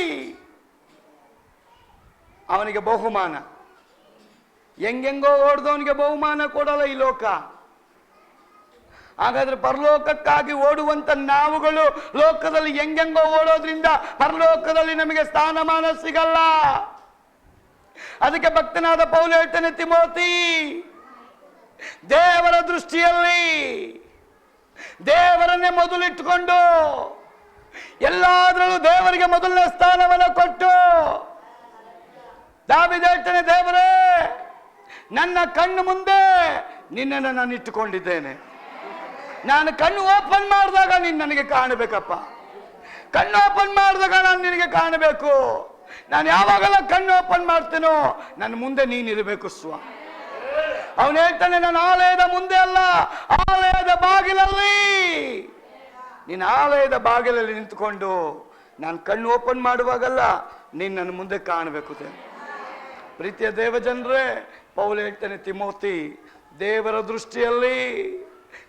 ಅವನಿಗೆ ಬಹುಮಾನ. ಹೆಂಗೆಂಗೋ ಓಡಿದವನಿಗೆ ಬಹುಮಾನ ಕೊಡಲ್ಲ ಈ ಲೋಕ. ಹಾಗಾದ್ರೆ ಪರಲೋಕಕ್ಕಾಗಿ ಓಡುವಂತ ನಾವುಗಳು ಲೋಕದಲ್ಲಿ ಹೆಂಗೆಂಗೋ ಓಡೋದ್ರಿಂದ ಪರಲೋಕದಲ್ಲಿ ನಮಗೆ ಸ್ಥಾನಮಾನ ಸಿಗಲ್ಲ. ಅದಕ್ಕೆ ಭಕ್ತನಾದ ಪೌಲ ಹೇಳ್ತಾನೆ, ತಿಮೋತಿ, ದೇವರ ದೃಷ್ಟಿಯಲ್ಲಿ ದೇವರನ್ನೇ ಮೊದಲಿಟ್ಟುಕೊಂಡು ಎಲ್ಲಾದ್ರಲ್ಲೂ ದೇವರಿಗೆ ಮೊದಲನೇ ಸ್ಥಾನವನ್ನು ಕೊಟ್ಟು, ದಾವೀದ ಹೇಳ್ತಾನೆ, ದೇವರೇ ನನ್ನ ಕಣ್ಣು ಮುಂದೆ ನಿನ್ನನ್ನು ನಾನು ಇಟ್ಟುಕೊಂಡಿದ್ದೇನೆ. ನಾನು ಕಣ್ಣು ಓಪನ್ ಮಾಡಿದಾಗ ನೀನು ನನಗೆ ಕಾಣಬೇಕಪ್ಪ. ಕಣ್ಣು ಓಪನ್ ಮಾಡಿದಾಗ ನಾನು ನಿನಗೆ ಕಾಣಬೇಕು. ನಾನು ಯಾವಾಗೆಲ್ಲ ಕಣ್ಣು ಓಪನ್ ಮಾಡ್ತೀನೋ ನನ್ನ ಮುಂದೆ ನೀನಿರಬೇಕು ಸ್ವಾಮಿ. ಅವನು ಹೇಳ್ತಾನೆ, ನಾನು ಆಲಯದ ಮುಂದೆ ಅಲ್ಲ, ಆಲಯದ ಬಾಗಿಲಲ್ಲಿ. ನೀನು ಆಲಯದ ಬಾಗಿಲಲ್ಲಿ ನಿಂತ್ಕೊಂಡು ನಾನು ಕಣ್ಣು ಓಪನ್ ಮಾಡುವಾಗಲ್ಲ ನೀನು ನನ್ನ ಮುಂದೆ ಕಾಣಬೇಕು. ಪ್ರೀತಿಯ ದೇವಜನರೇ, ಪೌಲ ಹೇಳ್ತಾನೆ, ತಿಮೋತಿ, ದೇವರ ದೃಷ್ಟಿಯಲ್ಲಿ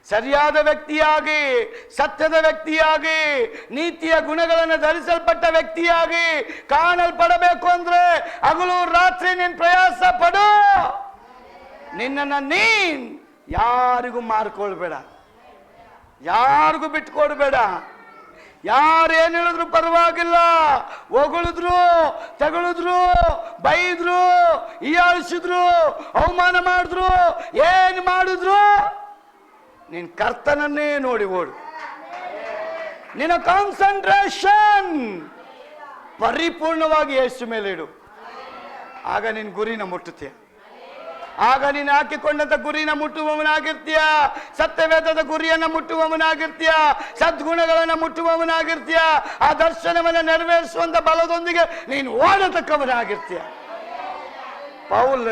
ಸರಿಯಾದ ವ್ಯಕ್ತಿಯಾಗಿ, ಸತ್ಯದ ವ್ಯಕ್ತಿಯಾಗಿ, ನೀತಿಯ ಗುಣಗಳನ್ನು ಧರಿಸಲ್ಪಟ್ಟ ವ್ಯಕ್ತಿಯಾಗಿ ಕಾಣಲ್ಪಡಬೇಕು ಅಂದ್ರೆ ಹಗಲು ರಾತ್ರಿ ನೀನ್ ಪ್ರಯಾಸ ಪಡು. ನಿನ್ನನ್ನು ನೀನ್ ಯಾರಿಗೂ ಮಾರ್ಕೊಳ್ಬೇಡ, ಯಾರಿಗೂ ಬಿಟ್ಕೊಡ್ಬೇಡ. ಯಾರೇನು ಹೇಳಿದ್ರು ಪರವಾಗಿಲ್ಲ, ಹೊಗಳಿದ್ರು, ತಗೊಳಿದ್ರು, ಬೈದ್ರು, ಹೀಯಾಳಿಸಿದ್ರು, ಅವಮಾನ ಮಾಡಿದ್ರು, ಏನು ಮಾಡಿದ್ರು, ನಿನ್ ಕರ್ತನನ್ನೇ ನೋಡಿ ಓಡು. ನಿನ್ನ ಕಾನ್ಸಂಟ್ರೇಷನ್ ಪರಿಪೂರ್ಣವಾಗಿ ಯೇಸು ಮೇಲೆ ಇಡು. ಆಗ ನಿನ್ ಗುರಿನ ಮುಟ್ಟುತ್ತೀಯ. ಆಗ ನೀನು ಹಾಕಿಕೊಂಡಂತ ಗುರಿನ ಮುಟ್ಟುವವನಾಗಿರ್ತೀಯ. ಸತ್ಯವೇದದ ಗುರಿಯನ್ನ ಮುಟ್ಟುವವನಾಗಿರ್ತೀಯ. ಸದ್ಗುಣಗಳನ್ನ ಮುಟ್ಟುವವನಾಗಿರ್ತೀಯ. ಆ ದರ್ಶನವನ್ನ ನೆರವೇರಿಸುವಂತ ಬಲದೊಂದಿಗೆ ನೀನು ಓಡತಕ್ಕವನಾಗಿರ್ತೀಯ. ಪೌಲ್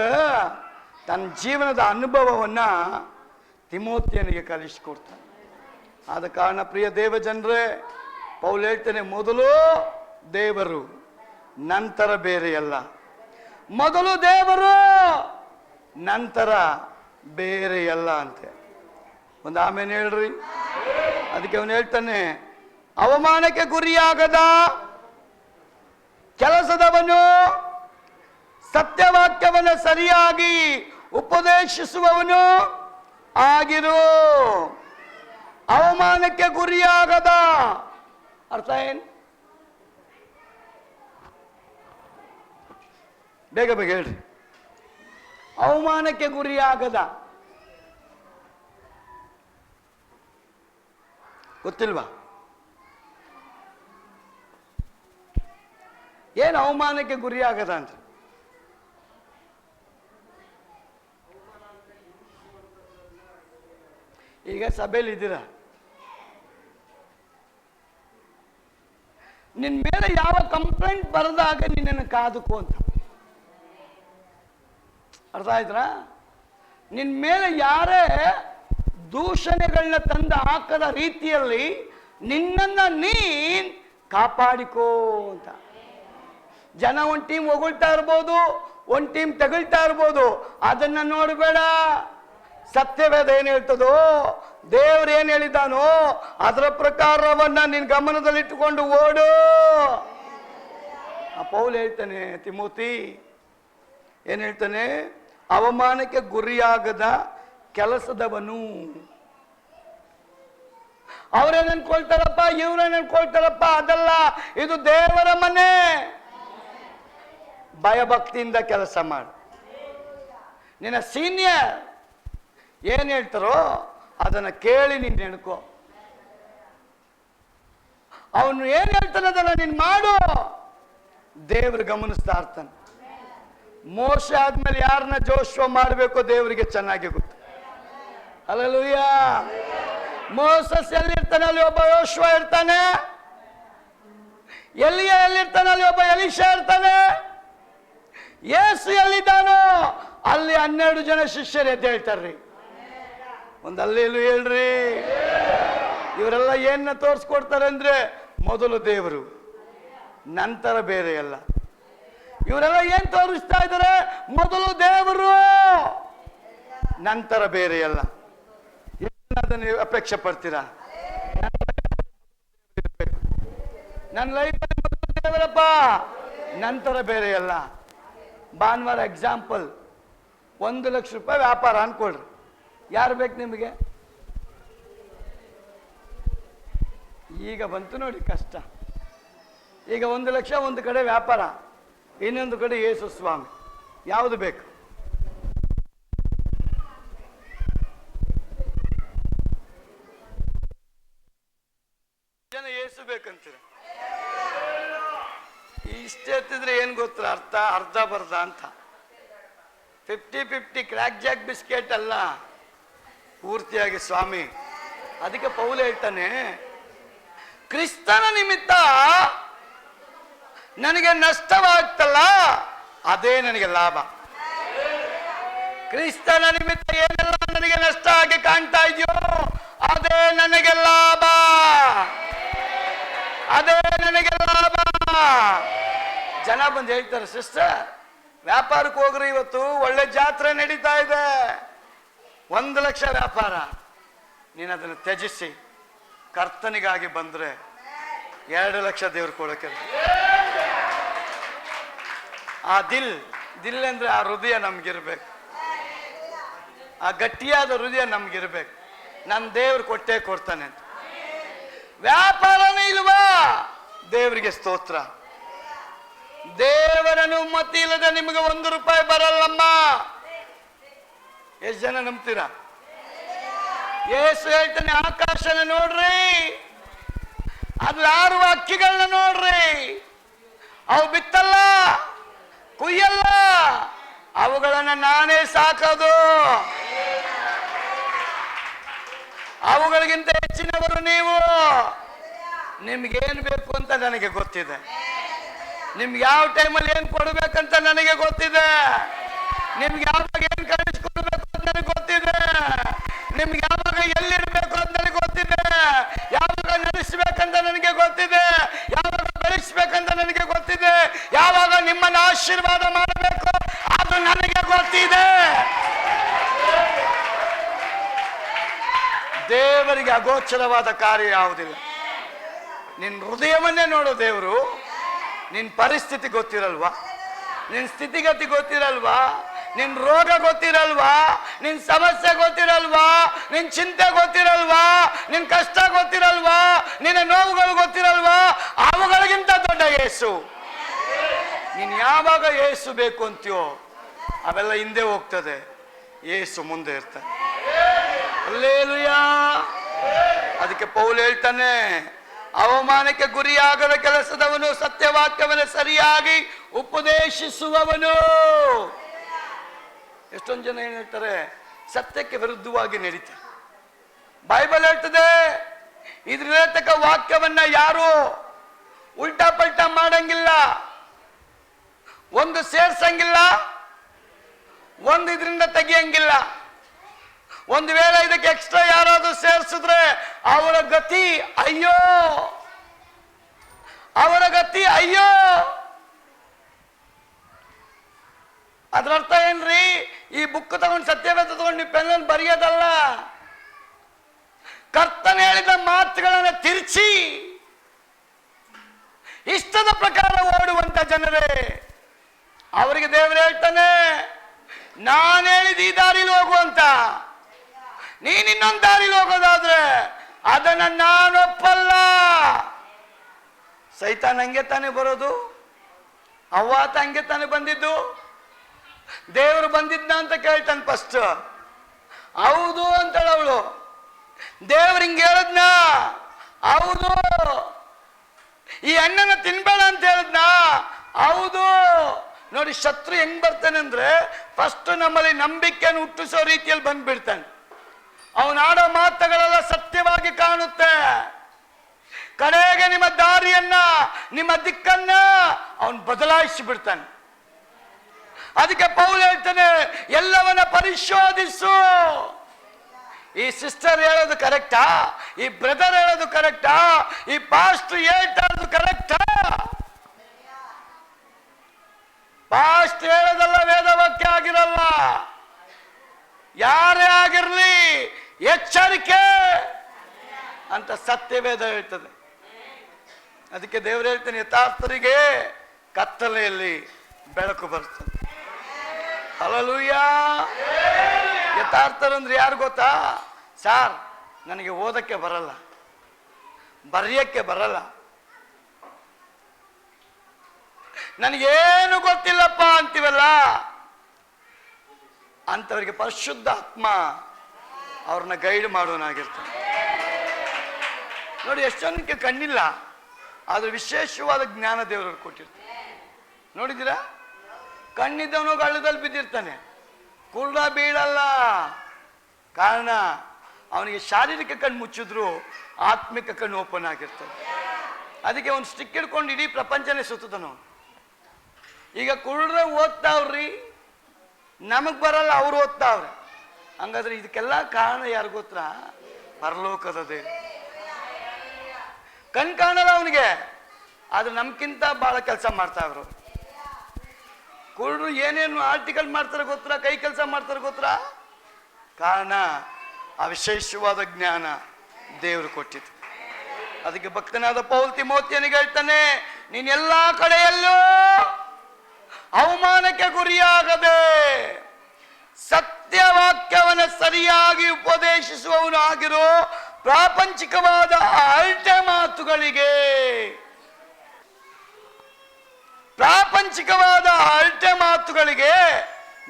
ತನ್ನ ಜೀವನದ ಅನುಭವವನ್ನ ತಿಮೋತಿಯನಿಗೆ ಕಲಿಸಿಕೊಡ್ತಾನೆ. ಆದ ಕಾರಣ ಪ್ರಿಯ ದೇವಜನರೇ, ಪೌಲ್ ಹೇಳ್ತಾನೆ, ಮೊದಲು ದೇವರು, ನಂತರ ಬೇರೆಯಲ್ಲ. ಮೊದಲು ದೇವರು, ನಂತರ ಬೇರೆಯಲ್ಲ ಅಂತೆ. ಒಂದು ಆಮೇಲೆ ಹೇಳ್ರಿ. ಅದಕ್ಕೆ ಅವನು ಹೇಳ್ತಾನೆ, ಅವಮಾನಕ್ಕೆ ಗುರಿಯಾಗದ ಕೆಲಸದವನು, ಸತ್ಯವಾಕ್ಯವನ್ನು ಸರಿಯಾಗಿ ಉಪದೇಶಿಸುವವನು ಆಗಿರು. ಅವಮಾನಕ್ಕೆ ಗುರಿಯಾಗದ ಅರ್ಥ ಏನು? ಬೇಗ ಬೇಗ ಹೇಳ್ರಿ. ಅವಮಾನಕ್ಕೆ ಗುರಿಯಾಗದ ಗೊತ್ತಿಲ್ವಾ? ಏನು ಅವಮಾನಕ್ಕೆ ಗುರಿಯಾಗದ ಅಂತ? ಈಗ ಸಭೆಯಲ್ಲಿ ಇದ್ದೀರಾ, ನಿನ್ ಮೇಲೆ ಯಾವ ಕಂಪ್ಲೇಂಟ್ ಬರದಾಗ ನಿನ್ನನ್ನು ಕಾದುಕೋ ಅಂತ. ಅರ್ಥ ಆಯ್ತಾ? ನಿನ್ ಮೇಲೆ ಯಾರೇ ದೂಷಣೆಗಳನ್ನ ತಂದು ಹಾಕದ ರೀತಿಯಲ್ಲಿ ನಿನ್ನನ್ನ ನೀನ್ ಕಾಪಾಡಿಕೋ ಅಂತ. ಜನ ಒಂದ್ ಟೀಮ್ ಹೊಗಳ್ತಾ ಇರ್ಬೋದು, ಒಂದ್ ಟೀಮ್ ತಗಳ್ತಾ ಇರ್ಬೋದು, ಅದನ್ನ ನೋಡಬೇಡ. ಸತ್ಯವೇದ ಏನ್ ಹೇಳ್ತದೋ, ದೇವ್ರು ಏನ್ ಹೇಳಿದಾನೋ ಅದರ ಪ್ರಕಾರವನ್ನ ನಿನ್ ಗಮನದಲ್ಲಿಟ್ಟುಕೊಂಡು ಓಡು. ಆ ಪೌಲ್ ಹೇಳ್ತಾನೆ, ತಿಮೋತಿ ಏನ್ ಹೇಳ್ತಾನೆ, ಅವಮಾನಕ್ಕೆ ಗುರಿಯಾಗದ ಕೆಲಸದವನು. ಅವ್ರೇನ್ ಅನ್ಕೊಳ್ತಾರಪ್ಪ, ಇವ್ರೇನ್ ಅನ್ಕೊಳ್ತಾರಪ್ಪ, ಅದಲ್ಲ, ಇದು ದೇವರ ಮನೆ. ಭಯಭಕ್ತಿಯಿಂದ ಕೆಲಸ ಮಾಡು. ನಿನ್ನ ಸೀನಿಯರ್ ಏನ್ ಹೇಳ್ತಾರೋ ಅದನ್ನ ಕೇಳಿ ನೀನ್ ನೆನ್ಕೋ. ಅವನು ಏನ್ ಹೇಳ್ತಾನೆ ಅದನ್ನ ನೀನ್ ಮಾಡು. ದೇವ್ರು ಗಮನಿಸ್ತಾ ಇರ್ತಾನೆ. ಮೋಶೆ ಆದ್ಮೇಲೆ ಯಾರನ್ನ ಜೋಶ್ವ ಮಾಡಬೇಕು ದೇವರಿಗೆ ಚೆನ್ನಾಗಿ ಗೊತ್ತು. ಹಲ್ಲೆಲೂಯ. ಮೋಸಸ್ ಎಲ್ಲಿರ್ತಾನೆ ಅಲ್ಲಿ ಒಬ್ಬ ಯೋಶ್ವ ಇರ್ತಾನೆ. ಎಲಿಯ ಎಲ್ಲಿರ್ತಾನೆ ಅಲ್ಲಿ ಒಬ್ಬ ಎಲಿಶಾ ಇರ್ತಾನೆ. ಯೇಸು ಎಲ್ಲಿದ್ದಾನೋ ಅಲ್ಲಿ 12 ಜನ ಶಿಷ್ಯರು ಎದ್ದು ಹೇಳ್ತಾರ್ರಿ. ಒಂದು ಅಲ್ಲೇಲು ಹೇಳ್ರಿ. ಇವರೆಲ್ಲ ಏನ ತೋರಿಸ್ಕೊಡ್ತಾರೆ ಅಂದ್ರೆ ಮೊದಲು ದೇವರು, ನಂತರ ಬೇರೆ ಅಲ್ಲ. ಇವರೆಲ್ಲ ಏನ್ ತೋರಿಸ್ತಾ ಇದ್ದಾರೆ? ಮೊದಲು ದೇವರು, ನಂತರ ಬೇರೆ ಅಲ್ಲ. ಅದನ್ನು ಅಪೇಕ್ಷೆ ಪಡ್ತೀರಾ? ನನ್ನ ಲೈಫಲ್ಲಿ ಮೊದಲು ದೇವರಪ್ಪ, ನಂತರ ಬೇರೆ ಅಲ್ಲ. ಭಾನುವಾರ ಎಕ್ಸಾಂಪಲ್, 1 ಲಕ್ಷ ರೂಪಾಯಿ ವ್ಯಾಪಾರ ಅನ್ಕೊಳ್ರಿ. ಯಾರು ಬೇಕು ನಿಮಗೆ? ಈಗ ಬಂತು ನೋಡಿ ಕಷ್ಟ. ಈಗ 1 ಲಕ್ಷ ಒಂದು ಕಡೆ ವ್ಯಾಪಾರ, ಇನ್ನೊಂದು ಕಡೆ ಯೇಸು ಸ್ವಾಮಿ. ಯಾವುದು ಬೇಕು? ಜನ ಯೇಸು ಬೇಕಂತೀರ. ಇಷ್ಟ ಎತ್ತಿದ್ರೆ ಏನ್ ಗೊತ್ತಾ ಅರ್ಥ? ಅರ್ಧ ಬರ್ಧ ಅಂತ. 50-50 ಕ್ರ್ಯಾಕ್ ಜಾಕ್ ಬಿಸ್ಕೆಟ್ ಅಲ್ಲ, ಪೂರ್ತಿಯಾಗಿ ಸ್ವಾಮಿ. ಅದಕ್ಕೆ ಪೌಲ ಹೇಳ್ತಾನೆ, ಕ್ರಿಸ್ತನ ನಿಮಿತ್ತ ನನಗೆ ನಷ್ಟವಾಗ್ತಲ್ಲ, ಅದೇ ನನಗೆ ಲಾಭ. ಕ್ರಿಸ್ತನ ನಿಮಿತ್ತ ಏನೆಲ್ಲ ನನಗೆ ನಷ್ಟ ಆಗಿ ಕಾಣ್ತಾ ಇದೆಯೋ ಅದೇ ನನಗೆ ಲಾಭ, ಅದೇ ನನಗೆ ಲಾಭ. ಜನ ಬಂದು ಹೇಳ್ತಾರೆ, ಸಿಸ್ಟರ್ ವ್ಯಾಪಾರಕ್ಕೆ ಹೋಗ್ರಿ, ಇವತ್ತು ಒಳ್ಳೆ ಜಾತ್ರೆ ನಡೀತಾ ಇದೆ, 1,00,000 ವ್ಯಾಪಾರ. ನೀನು ಅದನ್ನು ತ್ಯಜಿಸಿ ಕರ್ತನಿಗಾಗಿ ಬಂದ್ರೆ 2,00,000 ದೇವ್ರು ಕೊಡೋಕೆ. ಆ ದಿಲ್ ಅಂದ್ರೆ ಆ ಹೃದಯ ನಮ್ಗಿರ್ಬೇಕು, ಆ ಗಟ್ಟಿಯಾದ ಹೃದಯ ನಮ್ಗಿರ್ಬೇಕು. ನನ್ನ ದೇವ್ರು ಕೊಟ್ಟೇ ಕೊಡ್ತಾನೆ ಅಂತ. ವ್ಯಾಪಾರನೇ ಇಲ್ವಾ? ದೇವರಿಗೆ ಸ್ತೋತ್ರ. ದೇವರ ಅನುಮತಿ ಇಲ್ಲದೆ ನಿಮಗೆ 1 ರೂಪಾಯಿ ಬರಲ್ಲಮ್ಮ. ಎಷ್ಟು ಜನ ನಂಬ್ತೀರಾ? ಯೇಸು ಹೇಳ್ತಾನೆ, ಆಕಾಶನ ನೋಡ್ರಿ, ಅದ್ರಲ್ಲಿ ಆರುವ ಹಕ್ಕಿಗಳನ್ನ ನೋಡ್ರಿ, ಅವು ಬಿತ್ತಲ್ಲ, ಕುಯ್ಯಲ್ಲ, ಅವುಗಳನ್ನ ನಾನೇ ಸಾಕೋದು. ಅವುಗಳಿಗಿಂತ ಹೆಚ್ಚಿನವರು ನೀವು. ನಿಮ್ಗೇನು ಬೇಕು ಅಂತ ನನಗೆ ಗೊತ್ತಿದೆ. ನಿಮ್ಗೆ ಯಾವ ಟೈಮಲ್ಲಿ ಏನು ಕೊಡ್ಬೇಕಂತ ನನಗೆ ಗೊತ್ತಿದೆ. ನಿಮ್ಗೆ ಯಾವಾಗ ಏನು ಕಳಿಸ್ಕೊಡ್ಬೇಕು ಅಂತ ನನಗೆ ಗೊತ್ತಿದೆ. ನಿಮ್ಗೆ ಯಾವಾಗ ಎಲ್ಲಿರ್ಬೇಕು ಅಂತ ನನಗೆ ಗೊತ್ತಿದೆ. ಯಾವಾಗ ನಡೆಸ್ಬೇಕಂತ ನನಗೆ ಗೊತ್ತಿದೆ. ಯಾವಾಗ ಬೆಳೆಸ್ಬೇಕಂತ ನನಗೆ ಗೊತ್ತಿದೆ. ಯಾವಾಗ ನಿಮ್ಮನ್ನು ಆಶೀರ್ವಾದ ಮಾಡಬೇಕು ಅದು ನನಗೆ ಗೊತ್ತಿದೆ. ದೇವರಿಗೆ ಅಗೋಚರವಾದ ಕಾರ್ಯ ಯಾವುದಿಲ್ಲ. ನಿನ್ನ ಹೃದಯವನ್ನೇ ನೋಡೋ ದೇವರು. ನಿನ್ನ ಪರಿಸ್ಥಿತಿ ಗೊತ್ತಿರಲ್ವಾ? ನಿನ್ನ ಸ್ಥಿತಿಗತಿ ಗೊತ್ತಿರಲ್ವಾ? ನಿನ್ನ ರೋಗ ಗೊತ್ತಿರಲ್ವಾ? ನಿನ್ನ ಸಮಸ್ಯೆ ಗೊತ್ತಿರಲ್ವಾ? ನಿನ್ನ ಚಿಂತೆ ಗೊತ್ತಿರಲ್ವಾ? ನಿನ್ನ ಕಷ್ಟ ಗೊತ್ತಿರಲ್ವಾ? ನಿನ್ನ ನೋವುಗಳು ಗೊತ್ತಿರಲ್ವಾ? ಅವುಗಳಿಗಿಂತ ದೊಡ್ಡ ಯೇಸು. ನೀನು ಯಾವಾಗ ಯೇಸು ಬೇಕು ಅಂತೀಯೋ ಅವೆಲ್ಲ ಹಿಂದೆ ಹೋಗ್ತದೆ, ಯೇಸು ಮುಂದೆ ಇರ್ತಾನೆ. ಹಲ್ಲೆಲೂಯಾ. ಅದಕ್ಕೆ ಪೌಲ್ ಹೇಳ್ತಾನೆ, ಅವಮಾನಕ್ಕೆ ಗುರಿಯಾಗದ ಕೆಲಸದವನು ಸತ್ಯವಾಕ್ಯವನ್ನು ಸರಿಯಾಗಿ ಉಪದೇಶಿಸುವವನು. ಎಷ್ಟೊಂದು ಜನ ಏನ್ ಹೇಳ್ತಾರೆ, ಸತ್ಯಕ್ಕೆ ವಿರುದ್ಧವಾಗಿ ನಡೀತಾರೆ. ಬೈಬಲ್ ಹೇಳ್ತದೆ, ಇದ್ರತಕ್ಕ ವಾಕ್ಯವನ್ನ ಯಾರು ಉಲ್ಟಾ ಪಲ್ಟಾ ಮಾಡಂಗಿಲ್ಲ, ಒಂದು ಸೇರ್ಸಂಗಿಲ್ಲ, ಒಂದು ಇದರಿಂದ ತೆಗಿಯಂಗಿಲ್ಲ. ಒಂದು ವೇಳೆ ಇದಕ್ಕೆ ಎಕ್ಸ್ಟ್ರಾ ಯಾರಾದ್ರೂ ಸೇರಿಸಿದ್ರೆ ಅವರ ಗತಿ ಅಯ್ಯೋ, ಅವರ ಗತಿ ಅಯ್ಯೋ. ಅದ್ರರ್ಥ ಏನ್ರಿ? ಈ ಬುಕ್ ತಗೊಂಡು ಸತ್ಯವೇದ ತಗೊಂಡು ನೀವು ಪೆನ್ನಲ್ಲಿ ಬರೆಯೋದಲ್ಲ. ಕರ್ತನ ಹೇಳಿದ ಮಾತುಗಳನ್ನು ತಿರುಚಿ ಇಷ್ಟದ ಪ್ರಕಾರ ಓಡುವಂತ ಜನರೇ, ಅವರಿಗೆ ದೇವರು ಹೇಳ್ತಾನೆ, ನಾನು ಹೇಳಿದ ಈ ದಾರಿಲಿ ಹೋಗುವಂತ, ನೀನ್ ಇನ್ನೊಂದು ದಾರಿಲಿ ಹೋಗೋದಾದ್ರೆ ಅದನ್ನ ನಾನೊಪ್ಪಲ್ಲ. ಸೈತಾನ್ ಹಂಗೆ ತಾನೇ ಬರೋದು, ಅವ್ವಾತ ಹಂಗೆ ತಾನೇ ಬಂದಿದ್ದು. ದೇವರು ಬಂದಿದ್ನ ಅಂತ ಕೇಳ್ತಾನೆ ಫಸ್ಟ್, ಹೌದು ಅಂತೇಳ ಅವಳು. ದೇವ್ರ ಹಿಂಗೆ ಹೇಳದ್ನ, ಹೌದು. ಈ ಹಣ್ಣನ್ನ ತಿನ್ಬೇಡ ಅಂತ ಹೇಳದ್ನ, ಹೌದು. ನೋಡಿ, ಶತ್ರು ಹೆಂಗ್ ಬರ್ತಾನೆ ಅಂದ್ರೆ ಫಸ್ಟ್ ನಮ್ಮಲ್ಲಿ ನಂಬಿಕೆಯನ್ನು ಹುಟ್ಟಿಸೋ ರೀತಿಯಲ್ಲಿ ಬಂದ್ಬಿಡ್ತಾನೆ. ಅವನಾಡೋ ಮಾತುಗಳೆಲ್ಲ ಸತ್ಯವಾಗಿ ಕಾಣುತ್ತೆ. ಕಡೆಗೆ ನಿಮ್ಮ ದಾರಿಯನ್ನ, ನಿಮ್ಮ ದಿಕ್ಕನ್ನ ಅವನು ಬದಲಾಯಿಸಿ ಬಿಡ್ತಾನೆ. ಅದಕ್ಕೆ ಪೌಲ್ ಹೇಳ್ತಾನೆ, ಎಲ್ಲವನ್ನ ಪರಿಶೋಧಿಸು. ಈ ಸಿಸ್ಟರ್ ಹೇಳೋದು ಕರೆಕ್ಟಾ? ಈ ಬ್ರದರ್ ಹೇಳೋದು ಕರೆಕ್ಟಾ? ಈ ಪಾಸ್ಟರ್ ಹೇಳ್ತಾ ಇರೋದು ಕರೆಕ್ಟಾ? ಪಾಸ್ಟ್ ಹೇಳೋದಲ್ಲ ವೇದವಾಕ್ಯ ಆಗಿರಲ್ಲ. ಯಾರೇ ಆಗಿರ್ಲಿ ಎಚ್ಚರಿಕೆ ಅಂತ ಸತ್ಯವೇದ ಹೇಳ್ತದೆ. ಅದಕ್ಕೆ ದೇವರು ಹೇಳ್ತಾನೆ, ಯಥಾರ್ಥರಿಗೆ ಕತ್ತಲೆಯಲ್ಲಿ ಬೆಳಕು ಬರ್ತದೆ. ಹಲ್ಲೆಲೂಯಾ. ಯಥಾರ್ಥರಂದ್ರೆ ಯಾರು ಗೊತ್ತಾ? ಸಾರ್, ನನಗೆ ಓದಕ್ಕೆ ಬರಲ್ಲ, ಬರೆಯಕ್ಕೆ ಬರಲ್ಲ, ನನಗೇನು ಗೊತ್ತಿಲ್ಲಪ್ಪ ಅಂತೀವಲ್ಲ, ಅಂತವರಿಗೆ ಪರಿಶುದ್ಧ ಆತ್ಮ ಅವ್ರನ್ನ ಗೈಡ್ ಮಾಡೋನಾಗಿರ್ತಾನೆ. ನೋಡಿ, ಎಷ್ಟು ಜನಕ್ಕೆ ಕಣ್ಣಿಲ್ಲ, ಆದ್ರೆ ವಿಶೇಷವಾದ ಜ್ಞಾನ ದೇವರು ಕೊಟ್ಟಿರ್ತಾರೆ. ನೋಡಿದ್ದೀರಾ? ಕಣ್ಣಿದ್ದವನು ಹಳ್ಳದಲ್ಲಿ ಬಿದ್ದಿರ್ತಾನೆ, ಕುರುಡ ಬೀಳಲ್ಲ. ಕಾರಣ ಅವನಿಗೆ ಶಾರೀರಿಕ ಕಣ್ಣು ಮುಚ್ಚಿದ್ರು ಆತ್ಮಿಕ ಕಣ್ಣು ಓಪನ್ ಆಗಿರ್ತದೆ. ಅದಕ್ಕೆ ಒಂದು ಸ್ಟಿಕ್ ಹಿಡ್ಕೊಂಡು ಇಡೀ ಪ್ರಪಂಚನೇ ಸುತ್ತದನು. ಈಗ ಕುರುಡ್ರ ಓದ್ತಾವ್ರಿ, ನಮಗ್ ಬರಲ್ಲ, ಅವ್ರು ಓದ್ತಾವ್ರೆ. ಹಂಗಾದ್ರೆ ಇದಕ್ಕೆಲ್ಲ ಕಾರಣ ಯಾರು ಗೊತ್ತಾ? ಪರಲೋಕದ ದೇವರು. ಕಣ್ ಕಾಣಲ್ಲ ಅವನಿಗೆ, ಆದ್ರೆ ನಮ್ಗಿಂತ ಬಹಳ ಕೆಲಸ ಮಾಡ್ತಾವ್ರು. ಕುರುಡ್ರು ಏನೇನು ಆರ್ಟಿಕಲ್ ಮಾಡ್ತಾರೆ ಗೊತ್ತಾ, ಕೈ ಕೆಲಸ ಮಾಡ್ತಾರೆ ಗೊತ್ತಾ? ಕಾರಣ ಆ ವಿಶೇಷವಾದ ಜ್ಞಾನ ದೇವರು ಕೊಟ್ಟಿದ್ದು. ಅದಕ್ಕೆ ಭಕ್ತನಾದ ಪೌಲ್ ತಿಮೋತಿಯನಿಗೆ ಹೇಳ್ತಾನೆ, ನೀನ್ ಎಲ್ಲಾ ಕಡೆಯಲ್ಲೂ ಅವಮಾನಕ್ಕೆ ಗುರಿಯಾಗದೆ ಸತ್ಯವಾಕ್ಯವನ್ನು ಸರಿಯಾಗಿ ಉಪದೇಶಿಸುವವನು ಆಗಿರೋ ಪ್ರಾಪಂಚಿಕವಾದ ಅಳತೆ ಮಾತುಗಳಿಗೆ, ಪ್ರಾಪಂಚಿಕವಾದ ಅಳತೆ ಮಾತುಗಳಿಗೆ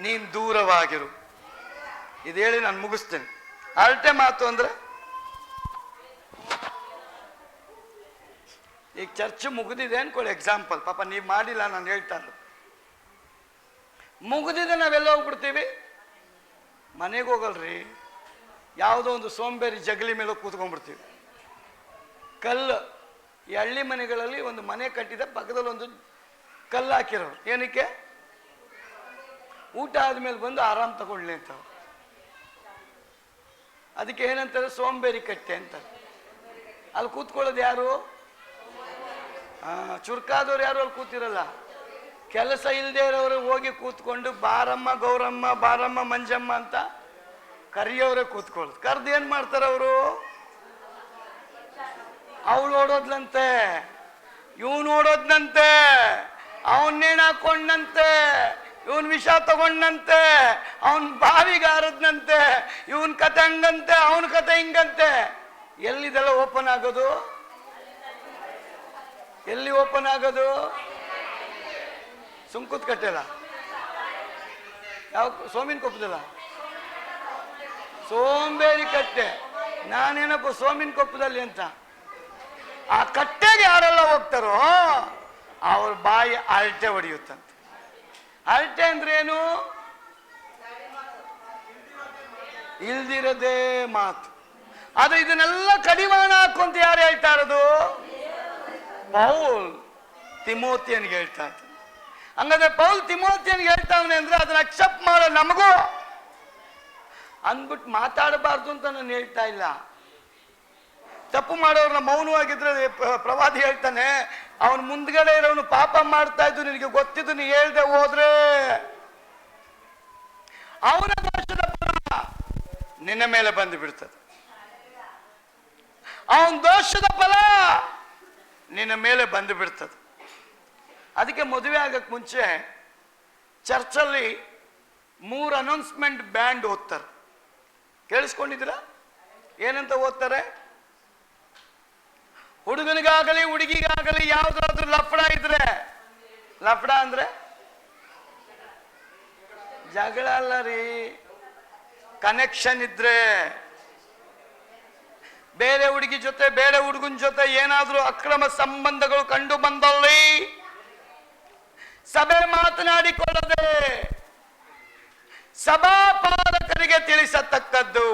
ನೀನ್ ದೂರವಾಗಿರು. ಇದು ಹೇಳಿ ನಾನು ಮುಗಿಸ್ತೇನೆ. ಅಳತೆ ಮಾತು ಅಂದ್ರೆ, ಈಗ ಚರ್ಚ್ ಮುಗಿದಿದೆ ಅನ್ಕೊಳ್ಳಿ, ಎಕ್ಸಾಂಪಲ್. ಪಾಪ ನೀವು ಮಾಡಿಲ್ಲ, ನಾನು ಹೇಳ್ತಾ ಇಲ್ಲ. ಮುಗಿದಿದೆ, ನಾವೆಲ್ಲ ಹೋಗ್ಬಿಡ್ತೀವಿ, ಮನೆಗೆ ಹೋಗಲ್ರಿ, ಯಾವುದೋ ಒಂದು ಸೋಂಬೇರಿ ಜಗಲಿ ಮೇಲೆ ಕೂತ್ಕೊಂಡ್ಬಿಡ್ತೀವಿ. ಕಲ್ಲು, ಈ ಹಳ್ಳಿ ಮನೆಗಳಲ್ಲಿ ಒಂದು ಮನೆ ಕಟ್ಟಿದ ಪಕ್ಕದಲ್ಲಿ ಒಂದು ಕಲ್ಲು ಹಾಕಿರೋರು, ಏನಕ್ಕೆ? ಊಟ ಆದ್ಮೇಲೆ ಬಂದು ಆರಾಮ್ ತಗೊಳ್ಳಿ ಅಂತ. ಅದಕ್ಕೆ ಏನಂತಾರೆ? ಸೋಂಬೇರಿ ಕಟ್ಟೆ ಅಂತ. ಅಲ್ಲಿ ಕೂತ್ಕೊಳ್ಳೋದು ಯಾರು? ಚುರ್ಕಾದವ್ರು ಯಾರು ಅಲ್ಲಿ ಕೂತಿರಲ್ಲ. ಕೆಲಸ ಇಲ್ಲದೆ ಇರೋರು ಹೋಗಿ ಕೂತ್ಕೊಂಡು ಬಾರಮ್ಮ ಗೌರಮ್ಮ, ಬಾರಮ್ಮ ಮಂಜಮ್ಮ ಅಂತ ಕರಿಯವರೇ ಕೂತ್ಕೊಳ್ಳೋದು. ಕರ್ದು ಏನ್ ಮಾಡ್ತಾರ ಅವರು? ಅವಳು ಓಡೋದ್ಲಂತೆ, ಇವನು ಓಡೋದ್ನಂತೆ, ಅವನ್ನೇನು ಹಾಕೊಂಡಂತೆ, ಇವನ್ ವಿಷ ತಗೊಂಡಂತೆ, ಅವನ್ ಬಾವಿಗಾರದ್ನಂತೆ, ಇವನ್ ಕತೆ ಹಂಗಂತೆ, ಅವನ ಕತೆ ಹಿಂಗಂತೆ. ಎಲ್ಲಿದೆಲ್ಲ ಓಪನ್ ಆಗೋದು? ಎಲ್ಲಿ ಓಪನ್ ಆಗೋದು? ಸುಂಕುತ್ ಕಟ್ಟೆಲ್ಲ, ಯಾವ ಸೋಮಿನ ಕೊಪ್ಪದಲ್ಲ, ಸೋಂಬೇರಿ ಕಟ್ಟೆ. ನಾನೇನಪ್ಪ ಸೋಮಿನ ಕೊಪ್ಪದಲ್ಲಿ ಅಂತ. ಆ ಕಟ್ಟೆಗೆ ಯಾರೆಲ್ಲ ಹೋಗ್ತಾರೋ ಅವ್ರ ಬಾಯಿ ಅಳತೆ ಹೊಡೆಯುತ್ತಂತೆ. ಅಳತೆ ಅಂದ್ರೆ ಏನು? ಇಲ್ದಿರದೇ ಮಾತು. ಆದ್ರೆ ಇದನ್ನೆಲ್ಲ ಕಡಿವಾಣ ಹಾಕುವಂತ ಯಾರು ಹೇಳ್ತಾ ಇರೋದು? ಪೌಲ್ ತಿಮೋತಿಯನ್ಗೆ ಹೇಳ್ತಾ ಇದ್ದ. ಹಂಗಾದ್ರೆ ಪೌಲ್ ತಿಮೋತಿಯನ್ಗೆ ಹೇಳ್ತಾವನೆ ಅಂದ್ರೆ ಅದನ್ನ ಅಕ್ಸೆಪ್ಟ್ ಮಾಡೋ ನಮಗೂ ಅಂದ್ಬಿಟ್ಟು ಮಾತಾಡಬಾರ್ದು ಅಂತ ನಾನು ಹೇಳ್ತಾ ಇಲ್ಲ. ತಪ್ಪು ಮಾಡೋರ್ನ ಮೌನವಾಗಿದ್ರೆ ಪ್ರವಾದಿ ಹೇಳ್ತಾನೆ, ಅವನು ಮುಂದ್ಗಡೆ ಇರೋನು ಪಾಪ ಮಾಡ್ತಾ ಇದ್ದು ನಿನಗೆ ಗೊತ್ತಿದ್ದು ನೀ ಹೇಳ್ದೆ ಹೋದ್ರೆ ಅವನ ದೋಷದ ಫಲ ನಿನ್ನ ಮೇಲೆ ಬಂದು ಬಿಡ್ತದೆ. ಅವನ ದೋಷದ ಫಲ ನಿನ್ನ ಮೇಲೆ ಬಂದು ಬಿಡ್ತದೆ. ಅದಕ್ಕೆ ಮದುವೆ ಆಗಕ್ಕೆ ಮುಂಚೆ ಚರ್ಚಲ್ಲಿ 3 ಅನೌನ್ಸ್ಮೆಂಟ್ ಬ್ಯಾಂಡ್ ಓದ್ತಾರೆ. ಕೇಳಿಸ್ಕೊಂಡಿದ್ದೀರಾ? ಏನಂತ ಓದ್ತಾರೆ? ಹುಡುಗನಿಗಾಗಲಿ ಹುಡುಗಿಗಾಗಲಿ ಯಾವ್ದಾದ್ರು ಲಫಡ ಇದ್ರೆ, ಲಫಡ ಅಂದ್ರೆ ಜಗಳ ಅಲ್ಲ ರೀ, ಕನೆಕ್ಷನ್ ಇದ್ರೆ, ಬೇರೆ ಹುಡುಗಿ ಜೊತೆ ಬೇರೆ ಹುಡುಗನ ಜೊತೆ ಏನಾದ್ರೂ ಅಕ್ರಮ ಸಂಬಂಧಗಳು ಕಂಡು ಬಂದಲ್ಲಿ ಸಭೆ ಮಾತನಾಡಿಕೊಳ್ಳದೆ ಸಭಾಪಾಲಕರಿಗೆ ತಿಳಿಸತಕ್ಕದ್ದು.